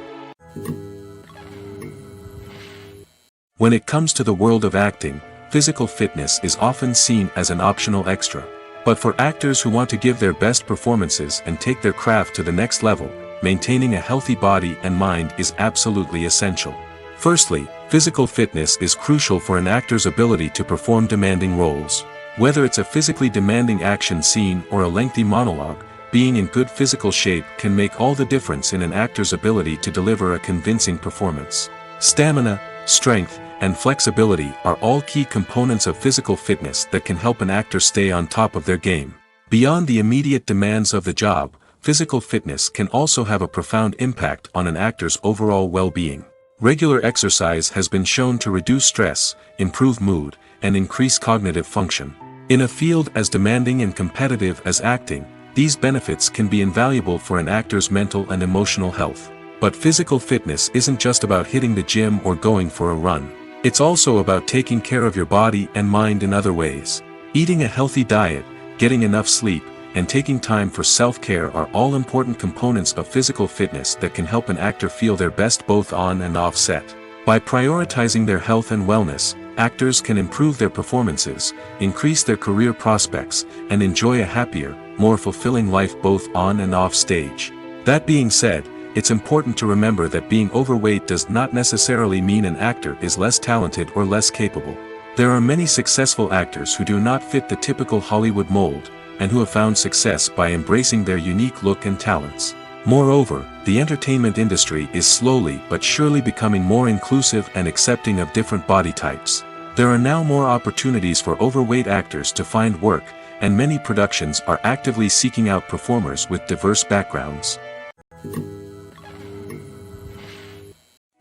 When it comes to the world of acting, physical fitness is often seen as an optional extra. But for actors who want to give their best performances and take their craft to the next level, maintaining a healthy body and mind is absolutely essential. Firstly, physical fitness is crucial for an actor's ability to perform demanding roles. Whether it's a physically demanding action scene or a lengthy monologue, being in good physical shape can make all the difference in an actor's ability to deliver a convincing performance. Stamina, strength, and flexibility are all key components of physical fitness that can help an actor stay on top of their game. Beyond the immediate demands of the job, physical fitness can also have a profound impact on an actor's overall well-being. Regular exercise has been shown to reduce stress, improve mood, and increase cognitive function. In a field as demanding and competitive as acting, these benefits can be invaluable for an actor's mental and emotional health. But physical fitness isn't just about hitting the gym or going for a run. It's also about taking care of your body and mind in other ways. Eating a healthy diet, getting enough sleep, and taking time for self-care are all important components of physical fitness that can help an actor feel their best both on and off set. By prioritizing their health and wellness, actors can improve their performances, increase their career prospects, and enjoy a happier, more fulfilling life both on and off stage. That being said, it's important to remember that being overweight does not necessarily mean an actor is less talented or less capable. There are many successful actors who do not fit the typical Hollywood mold, and who have found success by embracing their unique look and talents. Moreover, the entertainment industry is slowly but surely becoming more inclusive and accepting of different body types. There are now more opportunities for overweight actors to find work, and many productions are actively seeking out performers with diverse backgrounds.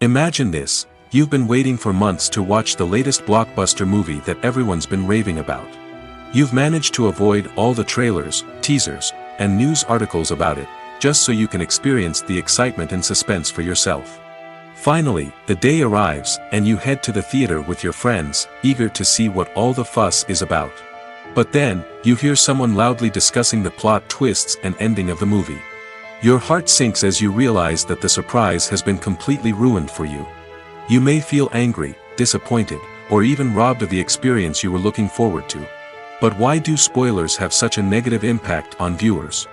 Imagine this: you've been waiting for months to watch the latest blockbuster movie that everyone's been raving about. You've managed to avoid all the trailers, teasers, and news articles about it, just so you can experience the excitement and suspense for yourself. Finally, the day arrives, and you head to the theater with your friends, eager to see what all the fuss is about. But then, you hear someone loudly discussing the plot twists and ending of the movie. Your heart sinks as you realize that the surprise has been completely ruined for you. You may feel angry, disappointed, or even robbed of the experience you were looking forward to. But why do spoilers have such a negative impact on viewers?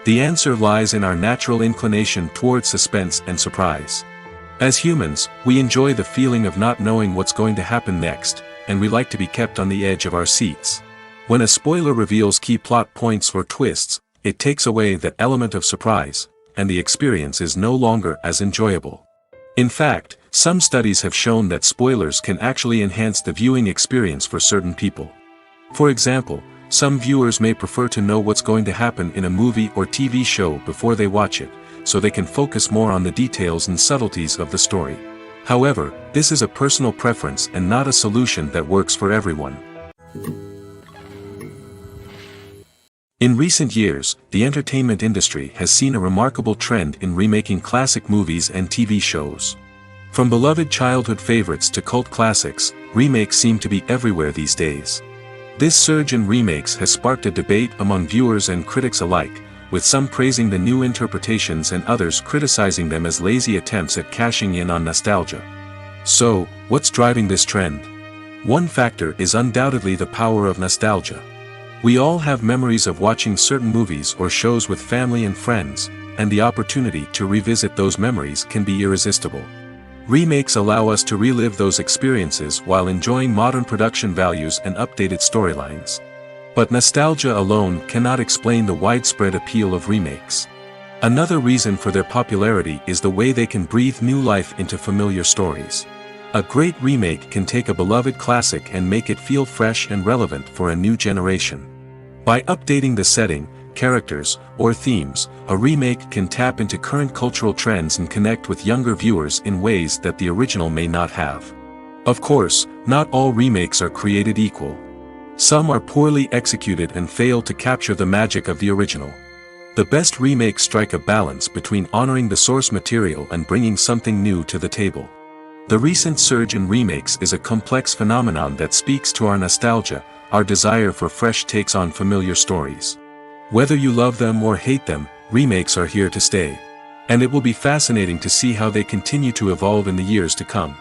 The answer lies in our natural inclination towards suspense and surprise. As humans, we enjoy the feeling of not knowing what's going to happen next, and we like to be kept on the edge of our seats. When a spoiler reveals key plot points or twists, it takes away that element of surprise, and the experience is no longer as enjoyable. In fact, some studies have shown that spoilers can actually enhance the viewing experience for certain people. For example, some viewers may prefer to know what's going to happen in a movie or TV show before they watch it, so they can focus more on the details and subtleties of the story. However, this is a personal preference and not a solution that works for everyone. In recent years, the entertainment industry has seen a remarkable trend in remaking classic movies and TV shows. From beloved childhood favorites to cult classics, remakes seem to be everywhere these days. This surge in remakes has sparked a debate among viewers and critics alike, with some praising the new interpretations and others criticizing them as lazy attempts at cashing in on nostalgia. So, what's driving this trend? One factor is undoubtedly the power of nostalgia. We all have memories of watching certain movies or shows with family and friends, and the opportunity to revisit those memories can be irresistible. Remakes allow us to relive those experiences while enjoying modern production values and updated storylines. But nostalgia alone cannot explain the widespread appeal of remakes. Another reason for their popularity is the way they can breathe new life into familiar stories. A great remake can take a beloved classic and make it feel fresh and relevant for a new generation. By updating the setting, characters, or themes, a remake can tap into current cultural trends and connect with younger viewers in ways that the original may not have. Of course, not all remakes are created equal. Some are poorly executed and fail to capture the magic of the original. The best remakes strike a balance between honoring the source material and bringing something new to the table. The recent surge in remakes is a complex phenomenon that speaks to our nostalgia, our desire for fresh takes on familiar stories. Whether you love them or hate them, remakes are here to stay. And it will be fascinating to see how they continue to evolve in the years to come.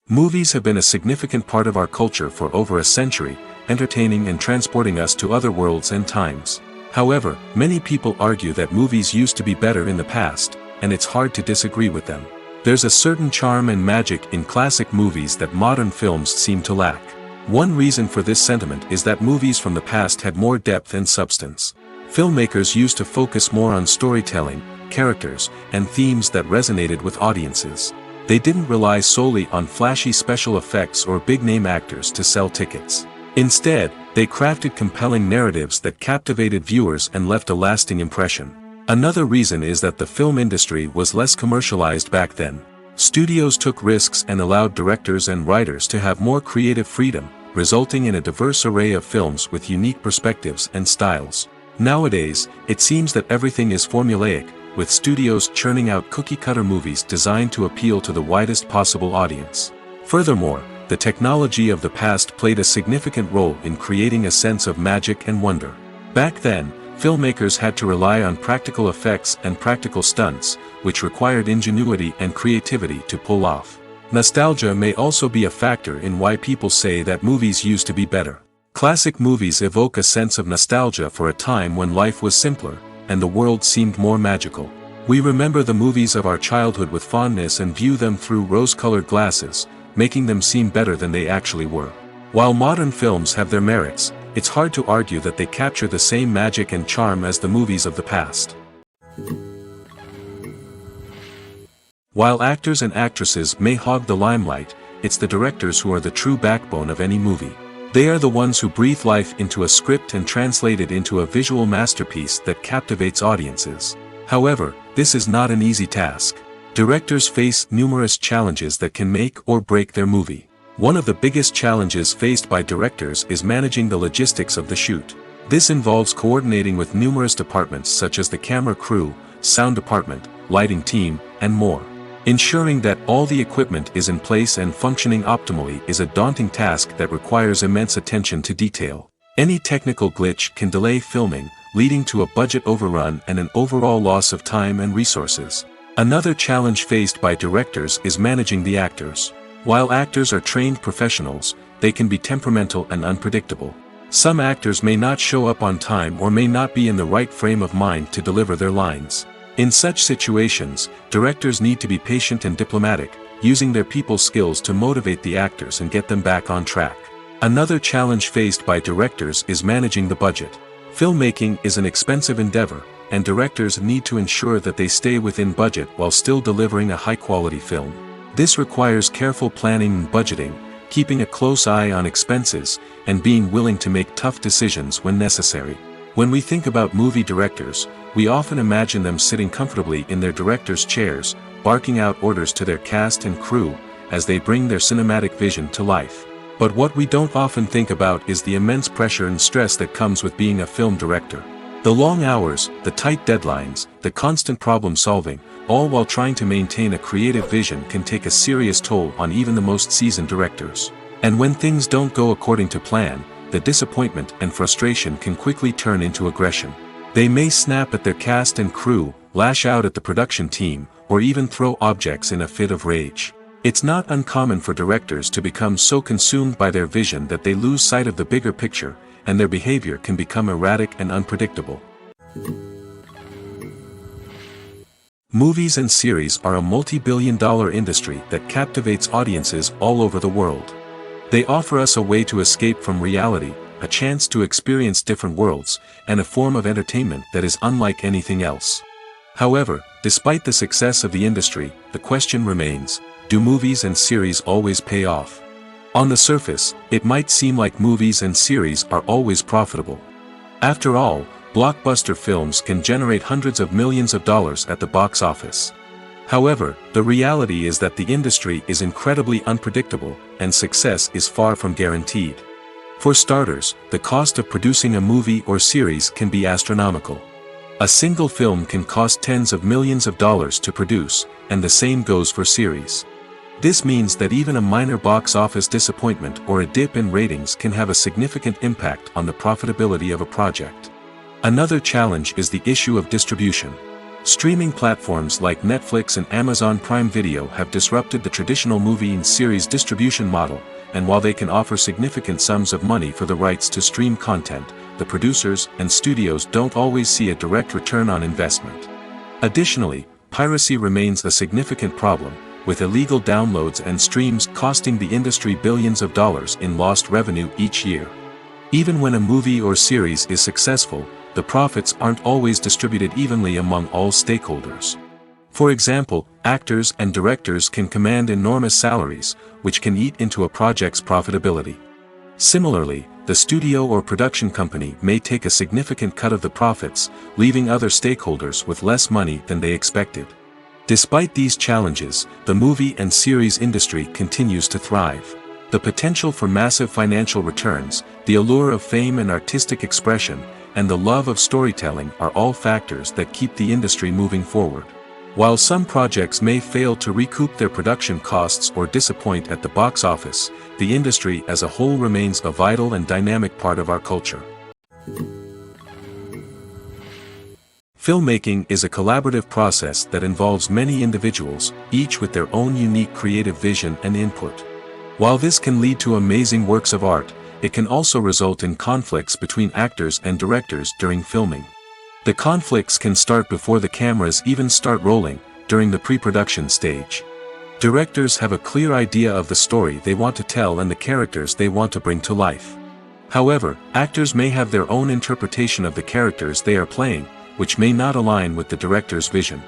Movies have been a significant part of our culture for over a century, entertaining and transporting us to other worlds and times. However, many people argue that movies used to be better in the past, and it's hard to disagree with them. There's a certain charm and magic in classic movies that modern films seem to lack. One reason for this sentiment is that movies from the past had more depth and substance. Filmmakers used to focus more on storytelling, characters, and themes that resonated with audiences. They didn't rely solely on flashy special effects or big-name actors to sell tickets. Instead, they crafted compelling narratives that captivated viewers and left a lasting impression. Another reason is that the film industry was less commercialized back then. Studios took risks and allowed directors and writers to have more creative freedom, resulting in a diverse array of films with unique perspectives and styles. Nowadays, it seems that everything is formulaic, with studios churning out cookie-cutter movies designed to appeal to the widest possible audience. Furthermore, the technology of the past played a significant role in creating a sense of magic and wonder. Back then, filmmakers had to rely on practical effects and practical stunts, which required ingenuity and creativity to pull off. Nostalgia may also be a factor in why people say that movies used to be better. Classic movies evoke a sense of nostalgia for a time when life was simpler, and the world seemed more magical. We remember the movies of our childhood with fondness and view them through rose-colored glasses, making them seem better than they actually were. While modern films have their merits, it's hard to argue that they capture the same magic and charm as the movies of the past. While actors and actresses may hog the limelight, it's the directors who are the true backbone of any movie. They are the ones who breathe life into a script and translate it into a visual masterpiece that captivates audiences. However, this is not an easy task. Directors face numerous challenges that can make or break their movie. One of the biggest challenges faced by directors is managing the logistics of the shoot. This involves coordinating with numerous departments such as the camera crew, sound department, lighting team, and more. Ensuring that all the equipment is in place and functioning optimally is a daunting task that requires immense attention to detail. Any technical glitch can delay filming, leading to a budget overrun and an overall loss of time and resources. Another challenge faced by directors is managing the actors. While actors are trained professionals, they can be temperamental and unpredictable. Some actors may not show up on time or may not be in the right frame of mind to deliver their lines. In such situations, directors need to be patient and diplomatic, using their people skills to motivate the actors and get them back on track. Another challenge faced by directors is managing the budget. Filmmaking is an expensive endeavor, and directors need to ensure that they stay within budget while still delivering a high-quality film. This requires careful planning and budgeting, keeping a close eye on expenses, and being willing to make tough decisions when necessary. When we think about movie directors, we often imagine them sitting comfortably in their director's chairs, barking out orders to their cast and crew, as they bring their cinematic vision to life. But what we don't often think about is the immense pressure and stress that comes with being a film director. The long hours, the tight deadlines, the constant problem solving, all while trying to maintain a creative vision can take a serious toll on even the most seasoned directors. And when things don't go according to plan, the disappointment and frustration can quickly turn into aggression. They may snap at their cast and crew, lash out at the production team, or even throw objects in a fit of rage. It's not uncommon for directors to become so consumed by their vision that they lose sight of the bigger picture, and their behavior can become erratic and unpredictable. Movies and series are a multi-billion-dollar industry that captivates audiences all over the world. They offer us a way to escape from reality, a chance to experience different worlds, and a form of entertainment that is unlike anything else. However, despite the success of the industry, the question remains, do movies and series always pay off? On the surface, it might seem like movies and series are always profitable. After all, blockbuster films can generate hundreds of millions of dollars at the box office. However, the reality is that the industry is incredibly unpredictable, and success is far from guaranteed. For starters, the cost of producing a movie or series can be astronomical. A single film can cost tens of millions of dollars to produce, and the same goes for series. This means that even a minor box office disappointment or a dip in ratings can have a significant impact on the profitability of a project. Another challenge is the issue of distribution. Streaming platforms like Netflix and Amazon Prime Video have disrupted the traditional movie and series distribution model, and while they can offer significant sums of money for the rights to stream content, the producers and studios don't always see a direct return on investment. Additionally, piracy remains a significant problem, with illegal downloads and streams costing the industry billions of dollars in lost revenue each year. Even when a movie or series is successful, the profits aren't always distributed evenly among all stakeholders. For example, actors and directors can command enormous salaries, which can eat into a project's profitability. Similarly, the studio or production company may take a significant cut of the profits, leaving other stakeholders with less money than they expected. Despite these challenges, the movie and series industry continues to thrive. The potential for massive financial returns, the allure of fame and artistic expression, and the love of storytelling are all factors that keep the industry moving forward. While some projects may fail to recoup their production costs or disappoint at the box office, the industry as a whole remains a vital and dynamic part of our culture. Filmmaking is a collaborative process that involves many individuals, each with their own unique creative vision and input. While this can lead to amazing works of art, it can also result in conflicts between actors and directors during filming. The conflicts can start before the cameras even start rolling, during the pre-production stage. Directors have a clear idea of the story they want to tell and the characters they want to bring to life. However, actors may have their own interpretation of the characters they are playing, which may not align with the director's vision.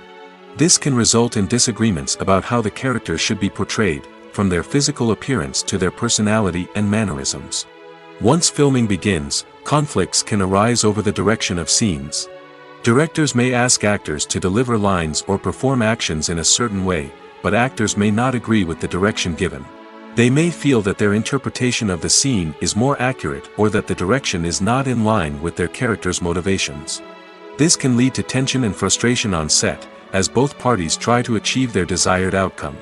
This can result in disagreements about how the characters should be portrayed, from their physical appearance to their personality and mannerisms. Once filming begins, conflicts can arise over the direction of scenes. Directors may ask actors to deliver lines or perform actions in a certain way, but actors may not agree with the direction given. They may feel that their interpretation of the scene is more accurate or that the direction is not in line with their character's motivations. This can lead to tension and frustration on set, as both parties try to achieve their desired outcome.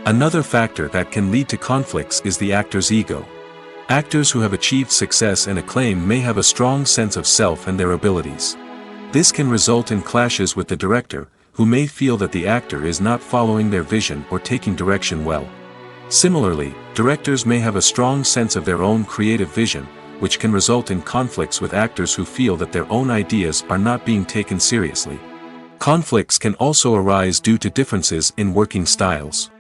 Another factor that can lead to conflicts is the actor's ego. Actors who have achieved success and acclaim may have a strong sense of self and their abilities. This can result in clashes with the director, who may feel that the actor is not following their vision or taking direction well. Similarly, directors may have a strong sense of their own creative vision, which can result in conflicts with actors who feel that their own ideas are not being taken seriously. Conflicts can also arise due to differences in working styles.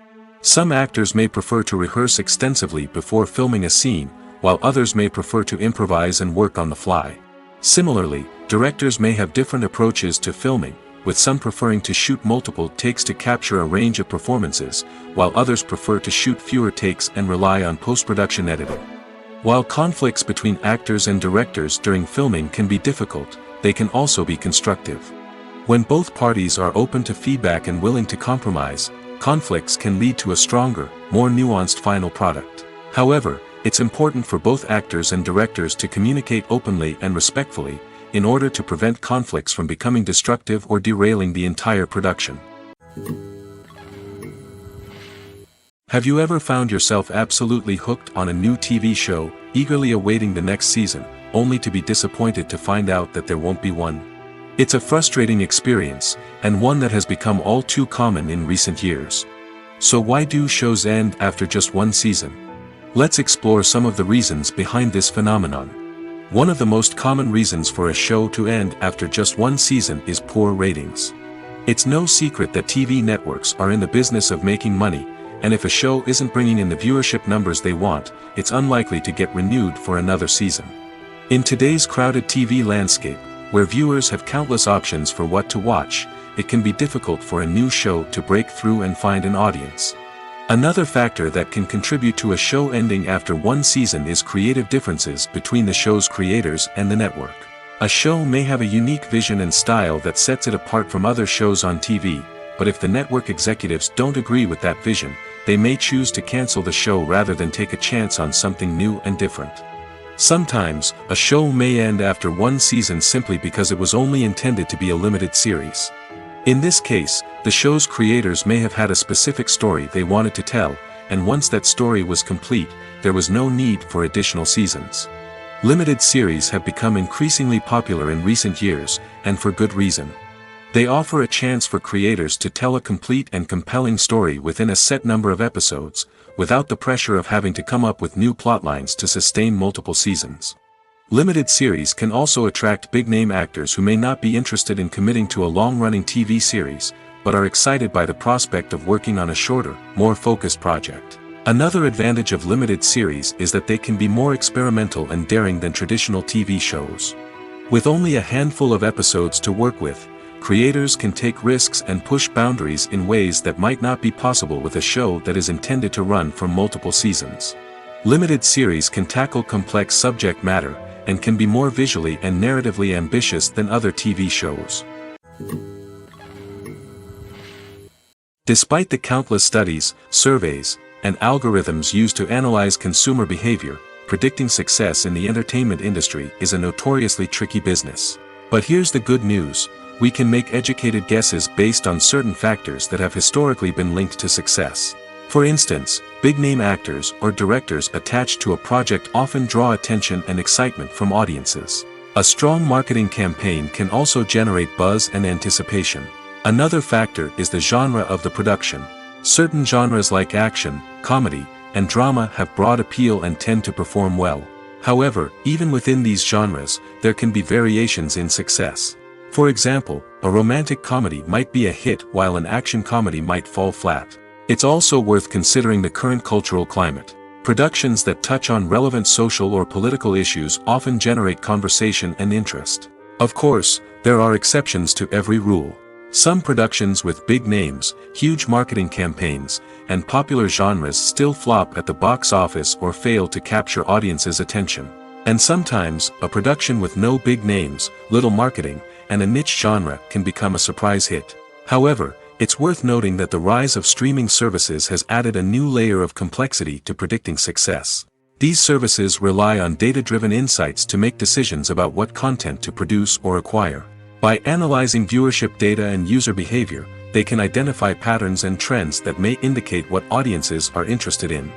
Some actors may prefer to rehearse extensively before filming a scene, while others may prefer to improvise and work on the fly. Similarly, directors may have different approaches to filming, with some preferring to shoot multiple takes to capture a range of performances, while others prefer to shoot fewer takes and rely on post-production editing. While conflicts between actors and directors during filming can be difficult, they can also be constructive. When both parties are open to feedback and willing to compromise, conflicts can lead to a stronger, more nuanced final product. However, it's important for both actors and directors to communicate openly and respectfully, in order to prevent conflicts from becoming destructive or derailing the entire production. Have you ever found yourself absolutely hooked on a new TV show, eagerly awaiting the next season, only to be disappointed to find out that there won't be one? It's a frustrating experience, and one that has become all too common in recent years. So why do shows end after just one season? Let's explore some of the reasons behind this phenomenon. One of the most common reasons for a show to end after just one season is poor ratings. It's no secret that TV networks are in the business of making money, and if a show isn't bringing in the viewership numbers they want, it's unlikely to get renewed for another season. In today's crowded TV landscape, where viewers have countless options for what to watch, it can be difficult for a new show to break through and find an audience. Another factor that can contribute to a show ending after one season is creative differences between the show's creators and the network. A show may have a unique vision and style that sets it apart from other shows on TV, but if the network executives don't agree with that vision, they may choose to cancel the show rather than take a chance on something new and different. Sometimes, a show may end after one season simply because it was only intended to be a limited series. In this case, the show's creators may have had a specific story they wanted to tell, and once that story was complete, there was no need for additional seasons. Limited series have become increasingly popular in recent years, and for good reason. They offer a chance for creators to tell a complete and compelling story within a set number of episodes, without the pressure of having to come up with new plotlines to sustain multiple seasons. Limited series can also attract big-name actors who may not be interested in committing to a long-running TV series, but are excited by the prospect of working on a shorter, more focused project. Another advantage of limited series is that they can be more experimental and daring than traditional TV shows. With only a handful of episodes to work with, creators can take risks and push boundaries in ways that might not be possible with a show that is intended to run for multiple seasons. Limited series can tackle complex subject matter, and can be more visually and narratively ambitious than other TV shows. Despite the countless studies, surveys, and algorithms used to analyze consumer behavior, predicting success in the entertainment industry is a notoriously tricky business. But here's the good news: we can make educated guesses based on certain factors that have historically been linked to success. For instance, big-name actors or directors attached to a project often draw attention and excitement from audiences. A strong marketing campaign can also generate buzz and anticipation. Another factor is the genre of the production. Certain genres like action, comedy, and drama have broad appeal and tend to perform well. However, even within these genres, there can be variations in success. For example, a romantic comedy might be a hit while an action comedy might fall flat. It's also worth considering the current cultural climate. Productions that touch on relevant social or political issues often generate conversation and interest. Of course, there are exceptions to every rule. Some productions with big names, huge marketing campaigns, and popular genres still flop at the box office or fail to capture audiences' attention. And sometimes, a production with no big names, little marketing, and a niche genre can become a surprise hit. However, it's worth noting that the rise of streaming services has added a new layer of complexity to predicting success. These services rely on data-driven insights to make decisions about what content to produce or acquire. By analyzing viewership data and user behavior, they can identify patterns and trends that may indicate what audiences are interested in.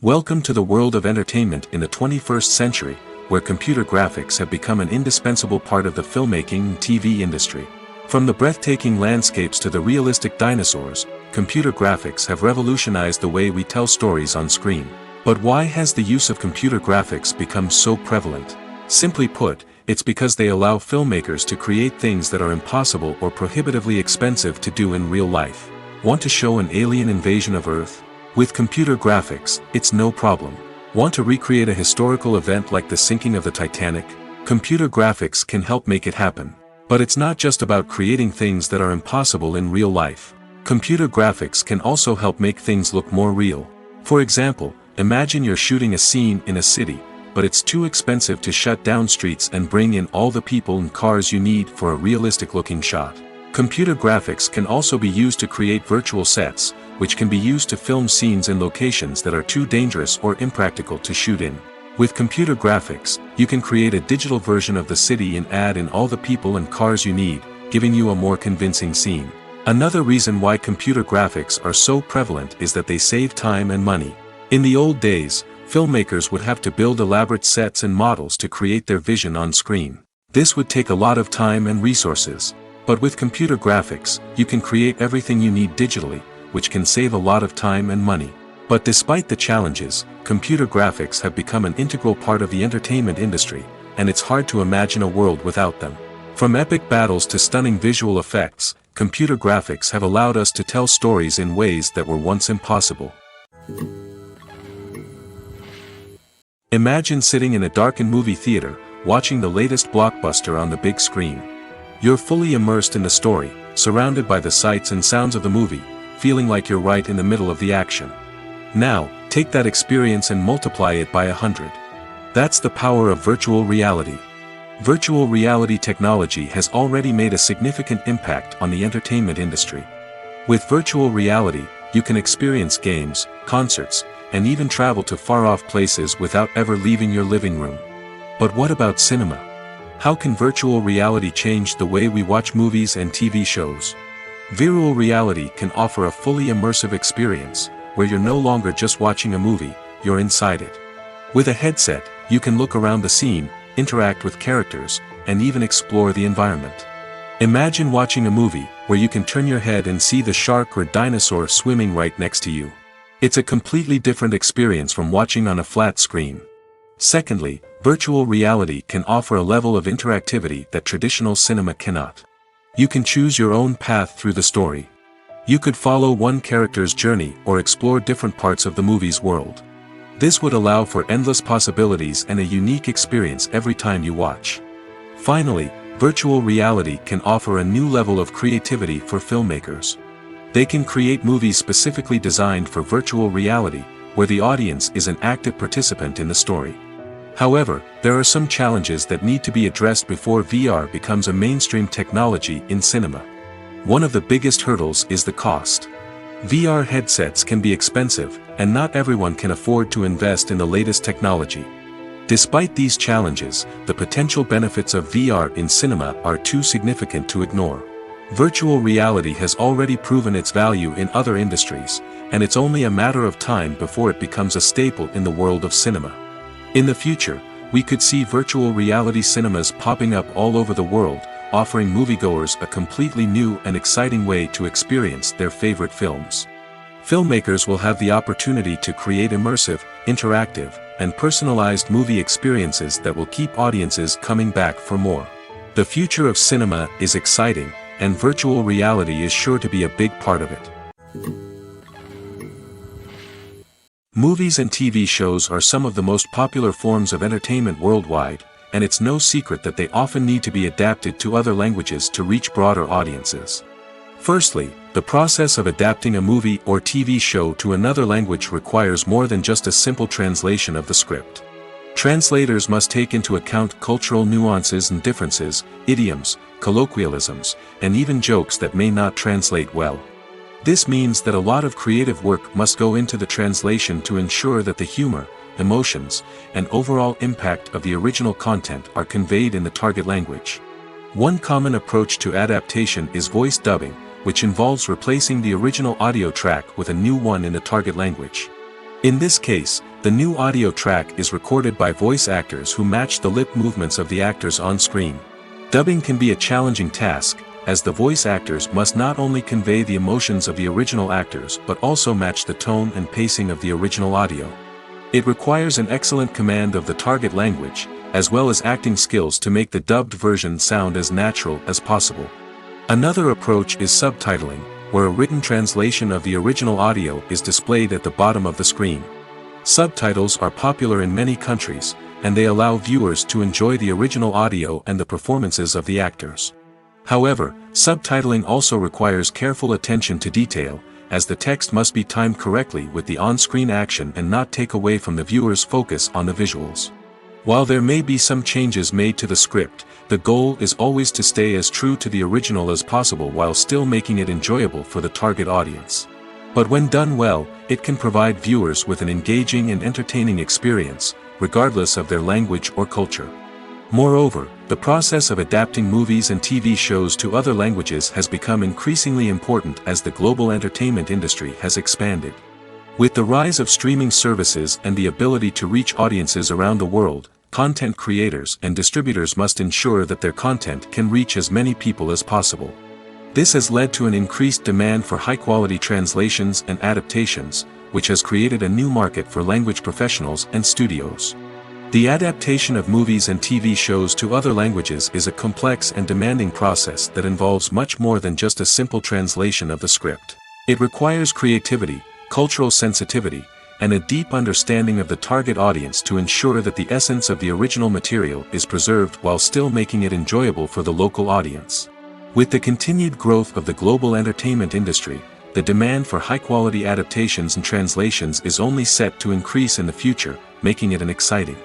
Welcome to the world of entertainment in the 21st century, where computer graphics have become an indispensable part of the filmmaking and TV industry. From the breathtaking landscapes to the realistic dinosaurs, computer graphics have revolutionized the way we tell stories on screen. But why has the use of computer graphics become so prevalent? Simply put, it's because they allow filmmakers to create things that are impossible or prohibitively expensive to do in real life. Want to show an alien invasion of Earth? With computer graphics, it's no problem. Want to recreate a historical event like the sinking of the Titanic? Computer graphics can help make it happen. But it's not just about creating things that are impossible in real life. Computer graphics can also help make things look more real. For example, imagine you're shooting a scene in a city, but it's too expensive to shut down streets and bring in all the people and cars you need for a realistic-looking shot. Computer graphics can also be used to create virtual sets, which can be used to film scenes in locations that are too dangerous or impractical to shoot in. With computer graphics, you can create a digital version of the city and add in all the people and cars you need, giving you a more convincing scene. Another reason why computer graphics are so prevalent is that they save time and money. In the old days, filmmakers would have to build elaborate sets and models to create their vision on screen. This would take a lot of time and resources. But with computer graphics, you can create everything you need digitally, which can save a lot of time and money. But despite the challenges, computer graphics have become an integral part of the entertainment industry, and it's hard to imagine a world without them. From epic battles to stunning visual effects, computer graphics have allowed us to tell stories in ways that were once impossible. Imagine sitting in a darkened movie theater, watching the latest blockbuster on the big screen. You're fully immersed in the story, surrounded by the sights and sounds of the movie, feeling like you're right in the middle of the action. Now, take that experience and multiply it by 100. That's the power of virtual reality. Virtual reality technology has already made a significant impact on the entertainment industry. With virtual reality, you can experience games, concerts, and even travel to far-off places without ever leaving your living room. But what about cinema? How can virtual reality change the way we watch movies and TV shows? Virtual reality can offer a fully immersive experience, where you're no longer just watching a movie, you're inside it. With a headset, you can look around the scene, interact with characters, and even explore the environment. Imagine watching a movie, where you can turn your head and see the shark or dinosaur swimming right next to you. It's a completely different experience from watching on a flat screen. Secondly, virtual reality can offer a level of interactivity that traditional cinema cannot. You can choose your own path through the story. You could follow one character's journey or explore different parts of the movie's world. This would allow for endless possibilities and a unique experience every time you watch. Finally, virtual reality can offer a new level of creativity for filmmakers. They can create movies specifically designed for virtual reality, where the audience is an active participant in the story. However, there are some challenges that need to be addressed before VR becomes a mainstream technology in cinema. One of the biggest hurdles is the cost. VR headsets can be expensive, and not everyone can afford to invest in the latest technology. Despite these challenges, the potential benefits of VR in cinema are too significant to ignore. Virtual reality has already proven its value in other industries, and it's only a matter of time before it becomes a staple in the world of cinema. In the future, we could see virtual reality cinemas popping up all over the world, offering moviegoers a completely new and exciting way to experience their favorite films. Filmmakers will have the opportunity to create immersive, interactive, and personalized movie experiences that will keep audiences coming back for more. The future of cinema is exciting, and virtual reality is sure to be a big part of it. Movies and TV shows are some of the most popular forms of entertainment worldwide, and it's no secret that they often need to be adapted to other languages to reach broader audiences. Firstly, the process of adapting a movie or TV show to another language requires more than just a simple translation of the script. Translators must take into account cultural nuances and differences, idioms, colloquialisms, and even jokes that may not translate well. This means that a lot of creative work must go into the translation to ensure that the humor, emotions, and overall impact of the original content are conveyed in the target language. One common approach to adaptation is voice dubbing, which involves replacing the original audio track with a new one in the target language. In this case, the new audio track is recorded by voice actors who match the lip movements of the actors on screen. Dubbing can be a challenging task, as the voice actors must not only convey the emotions of the original actors but also match the tone and pacing of the original audio. It requires an excellent command of the target language, as well as acting skills to make the dubbed version sound as natural as possible. Another approach is subtitling, where a written translation of the original audio is displayed at the bottom of the screen. Subtitles are popular in many countries, and they allow viewers to enjoy the original audio and the performances of the actors. However, subtitling also requires careful attention to detail, as the text must be timed correctly with the on-screen action and not take away from the viewer's focus on the visuals. While there may be some changes made to the script, the goal is always to stay as true to the original as possible while still making it enjoyable for the target audience. But when done well, it can provide viewers with an engaging and entertaining experience, regardless of their language or culture. Moreover, the process of adapting movies and TV shows to other languages has become increasingly important as the global entertainment industry has expanded. With the rise of streaming services and the ability to reach audiences around the world, content creators and distributors must ensure that their content can reach as many people as possible. This has led to an increased demand for high-quality translations and adaptations, which has created a new market for language professionals and studios. The adaptation of movies and TV shows to other languages is a complex and demanding process that involves much more than just a simple translation of the script. It requires creativity, cultural sensitivity, and a deep understanding of the target audience to ensure that the essence of the original material is preserved while still making it enjoyable for the local audience. With the continued growth of the global entertainment industry, the demand for high-quality adaptations and translations is only set to increase in the future, making it an exciting.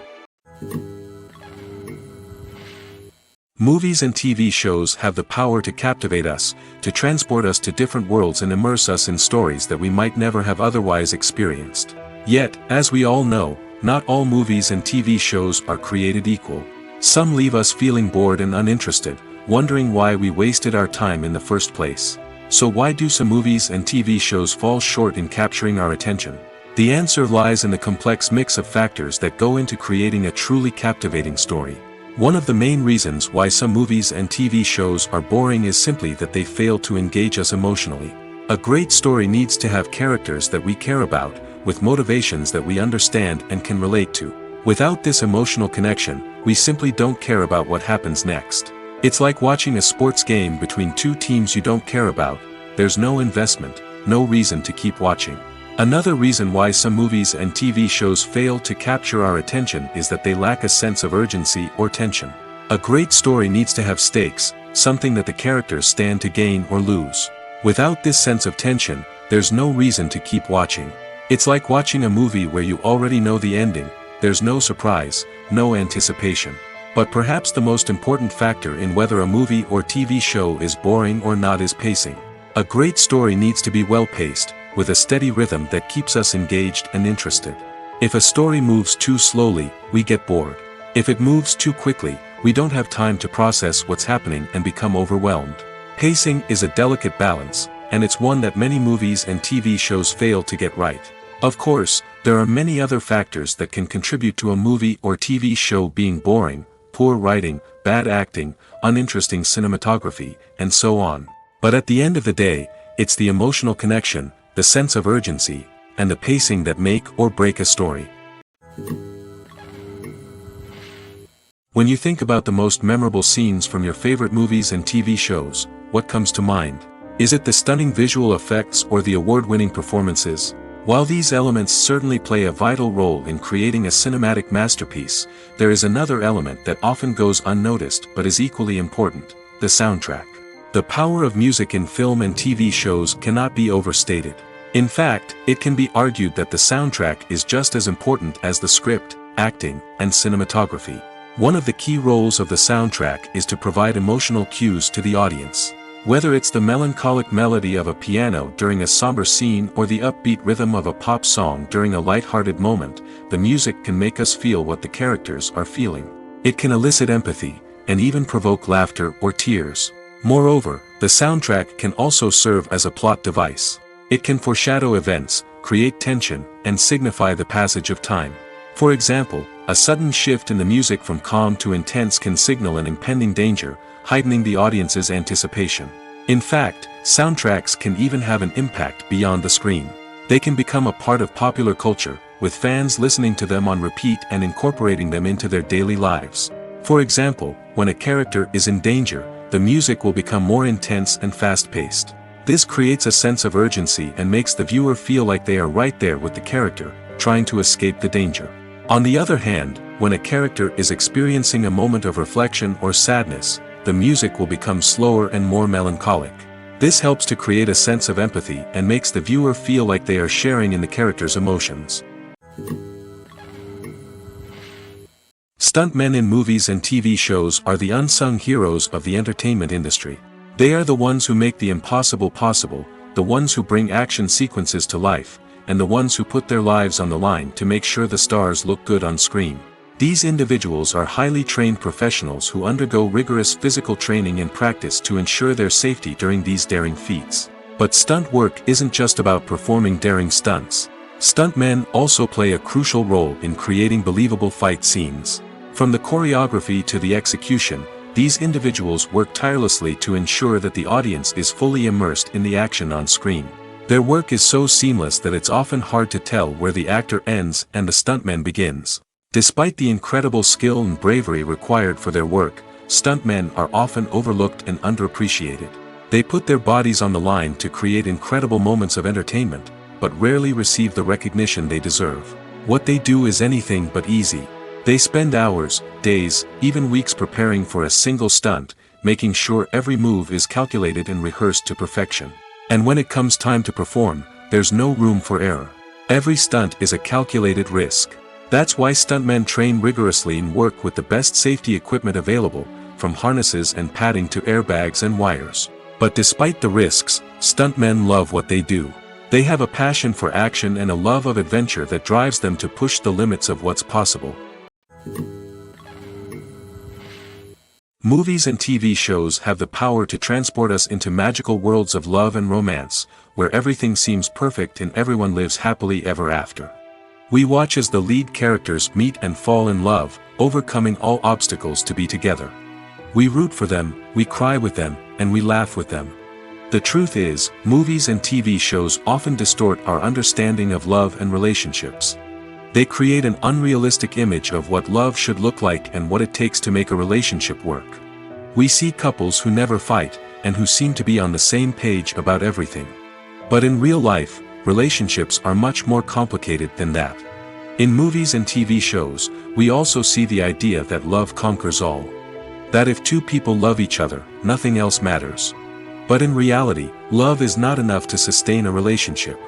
Movies and TV shows have the power to captivate us, to transport us to different worlds and immerse us in stories that we might never have otherwise experienced. Yet, as we all know, not all movies and TV shows are created equal. Some leave us feeling bored and uninterested, wondering why we wasted our time in the first place. So why do some movies and TV shows fall short in capturing our attention? The answer lies in the complex mix of factors that go into creating a truly captivating story. One of the main reasons why some movies and TV shows are boring is simply that they fail to engage us emotionally. A great story needs to have characters that we care about, with motivations that we understand and can relate to. Without this emotional connection, we simply don't care about what happens next. It's like watching a sports game between two teams you don't care about. There's no investment, no reason to keep watching. Another reason why some movies and TV shows fail to capture our attention is that they lack a sense of urgency or tension. A great story needs to have stakes, something that the characters stand to gain or lose. Without this sense of tension, there's no reason to keep watching. It's like watching a movie where you already know the ending. There's no surprise, no anticipation. But perhaps the most important factor in whether a movie or TV show is boring or not is pacing. A great story needs to be well-paced, with a steady rhythm that keeps us engaged and interested. If a story moves too slowly, we get bored. If it moves too quickly, we don't have time to process what's happening and become overwhelmed. Pacing is a delicate balance, and it's one that many movies and TV shows fail to get right. Of course, there are many other factors that can contribute to a movie or TV show being boring: poor writing, bad acting, uninteresting cinematography, and so on. But at the end of the day, it's the emotional connection, the sense of urgency, and the pacing that make or break a story. When you think about the most memorable scenes from your favorite movies and TV shows, what comes to mind? Is it the stunning visual effects or the award-winning performances? While these elements certainly play a vital role in creating a cinematic masterpiece, there is another element that often goes unnoticed but is equally important: the soundtrack. The power of music in film and TV shows cannot be overstated. In fact, it can be argued that the soundtrack is just as important as the script, acting, and cinematography. One of the key roles of the soundtrack is to provide emotional cues to the audience. Whether it's the melancholic melody of a piano during a somber scene or the upbeat rhythm of a pop song during a light-hearted moment, the music can make us feel what the characters are feeling. It can elicit empathy, and even provoke laughter or tears. Moreover, the soundtrack can also serve as a plot device. It can foreshadow events, create tension, and signify the passage of time. For example, a sudden shift in the music from calm to intense can signal an impending danger, heightening the audience's anticipation. In fact, soundtracks can even have an impact beyond the screen. They can become a part of popular culture, with fans listening to them on repeat and incorporating them into their daily lives. For example, when a character is in danger, the music will become more intense and fast-paced. This creates a sense of urgency and makes the viewer feel like they are right there with the character, trying to escape the danger. On the other hand, when a character is experiencing a moment of reflection or sadness, the music will become slower and more melancholic. This helps to create a sense of empathy and makes the viewer feel like they are sharing in the character's emotions. Stuntmen in movies and TV shows are the unsung heroes of the entertainment industry. They are the ones who make the impossible possible, the ones who bring action sequences to life, and the ones who put their lives on the line to make sure the stars look good on screen. These individuals are highly trained professionals who undergo rigorous physical training and practice to ensure their safety during these daring feats. But stunt work isn't just about performing daring stunts. Stuntmen also play a crucial role in creating believable fight scenes. From the choreography to the execution, these individuals work tirelessly to ensure that the audience is fully immersed in the action on screen. Their work is so seamless that it's often hard to tell where the actor ends and the stuntman begins. Despite the incredible skill and bravery required for their work, stuntmen are often overlooked and underappreciated. They put their bodies on the line to create incredible moments of entertainment, but rarely receive the recognition they deserve. What they do is anything but easy. They spend hours, days, even weeks preparing for a single stunt, making sure every move is calculated and rehearsed to perfection. And when it comes time to perform, there's no room for error. Every stunt is a calculated risk. That's why stuntmen train rigorously and work with the best safety equipment available, from harnesses and padding to airbags and wires. But despite the risks, stuntmen love what they do. They have a passion for action and a love of adventure that drives them to push the limits of what's possible. Movies and TV shows have the power to transport us into magical worlds of love and romance, where everything seems perfect and everyone lives happily ever after. We watch as the lead characters meet and fall in love, overcoming all obstacles to be together. We root for them, we cry with them, and we laugh with them. The truth is, movies and TV shows often distort our understanding of love and relationships. They create an unrealistic image of what love should look like and what it takes to make a relationship work. We see couples who never fight, and who seem to be on the same page about everything. But in real life, relationships are much more complicated than that. In movies and TV shows, we also see the idea that love conquers all. That if two people love each other, nothing else matters. But in reality, love is not enough to sustain a relationship.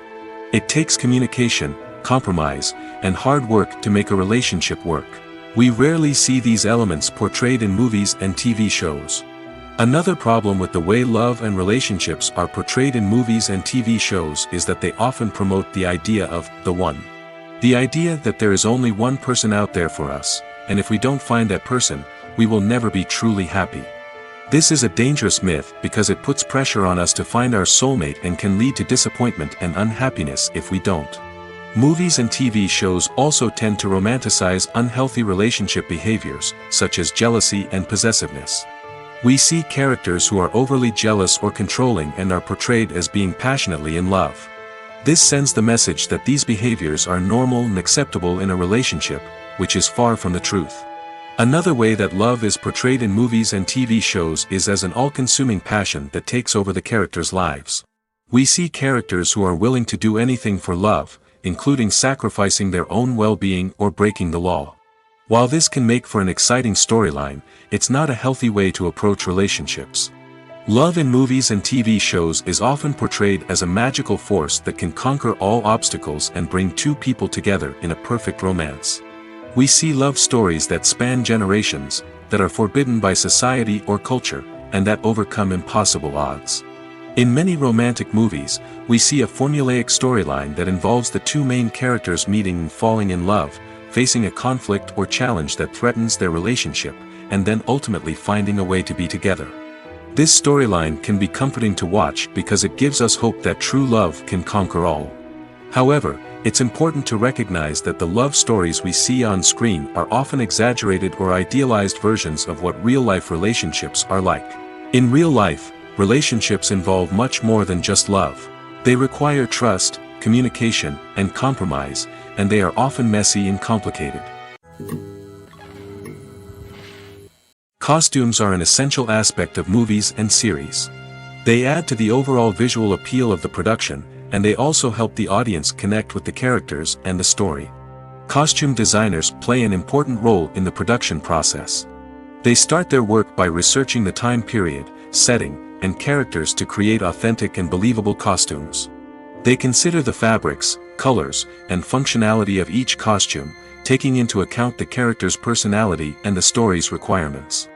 It takes communication, compromise, and hard work to make a relationship work. We rarely see these elements portrayed in movies and TV shows. Another problem with the way love and relationships are portrayed in movies and TV shows is that they often promote the idea of the one. The idea that there is only one person out there for us, and if we don't find that person, we will never be truly happy. This is a dangerous myth because it puts pressure on us to find our soulmate and can lead to disappointment and unhappiness if we don't. Movies and TV shows also tend to romanticize unhealthy relationship behaviors, such as jealousy and possessiveness. We see characters who are overly jealous or controlling and are portrayed as being passionately in love. This sends the message that these behaviors are normal and acceptable in a relationship, which is far from the truth. Another way that love is portrayed in movies and TV shows is as an all-consuming passion that takes over the characters' lives. We see characters who are willing to do anything for love, including sacrificing their own well-being or breaking the law. While this can make for an exciting storyline, it's not a healthy way to approach relationships. Love in movies and TV shows is often portrayed as a magical force that can conquer all obstacles and bring two people together in a perfect romance. We see love stories that span generations, that are forbidden by society or culture, and that overcome impossible odds. In many romantic movies, we see a formulaic storyline that involves the two main characters meeting and falling in love, facing a conflict or challenge that threatens their relationship, and then ultimately finding a way to be together. This storyline can be comforting to watch because it gives us hope that true love can conquer all. However, it's important to recognize that the love stories we see on screen are often exaggerated or idealized versions of what real-life relationships are like. In real life, relationships involve much more than just love. They require trust, communication, and compromise, and they are often messy and complicated. Costumes are an essential aspect of movies and series. They add to the overall visual appeal of the production, and they also help the audience connect with the characters and the story. Costume designers play an important role in the production process. They start their work by researching the time period, setting, and characters to create authentic and believable costumes. They consider the fabrics, colors, and functionality of each costume, taking into account the character's personality and the story's requirements.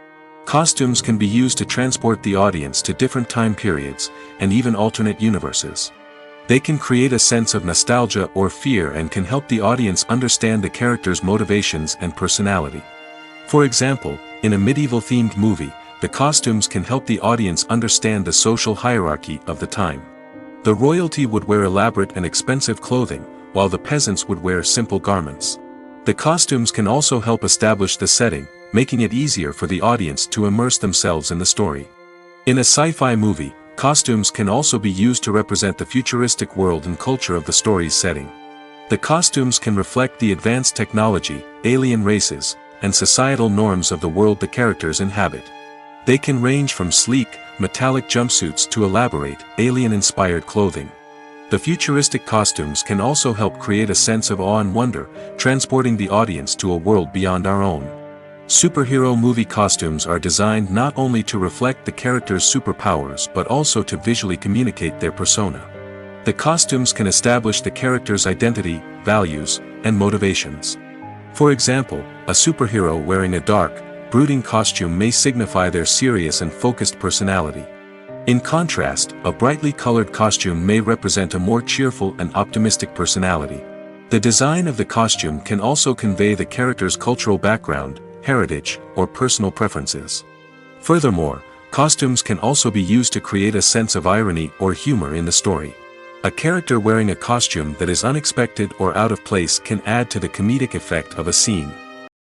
Costumes can be used to transport the audience to different time periods, and even alternate universes. They can create a sense of nostalgia or fear and can help the audience understand the character's motivations and personality. For example, in a medieval-themed movie, the costumes can help the audience understand the social hierarchy of the time. The royalty would wear elaborate and expensive clothing, while the peasants would wear simple garments. The costumes can also help establish the setting, making it easier for the audience to immerse themselves in the story. In a sci-fi movie, costumes can also be used to represent the futuristic world and culture of the story's setting. The costumes can reflect the advanced technology, alien races, and societal norms of the world the characters inhabit. They can range from sleek, metallic jumpsuits to elaborate, alien-inspired clothing. The futuristic costumes can also help create a sense of awe and wonder, transporting the audience to a world beyond our own. Superhero movie costumes are designed not only to reflect the character's superpowers but also to visually communicate their persona. The costumes can establish the character's identity, values, and motivations. For example, a superhero wearing a dark, brooding costume may signify their serious and focused personality. In contrast, a brightly colored costume may represent a more cheerful and optimistic personality. The design of the costume can also convey the character's cultural background, heritage, or personal preferences. Furthermore, costumes can also be used to create a sense of irony or humor in the story. A character wearing a costume that is unexpected or out of place can add to the comedic effect of a scene.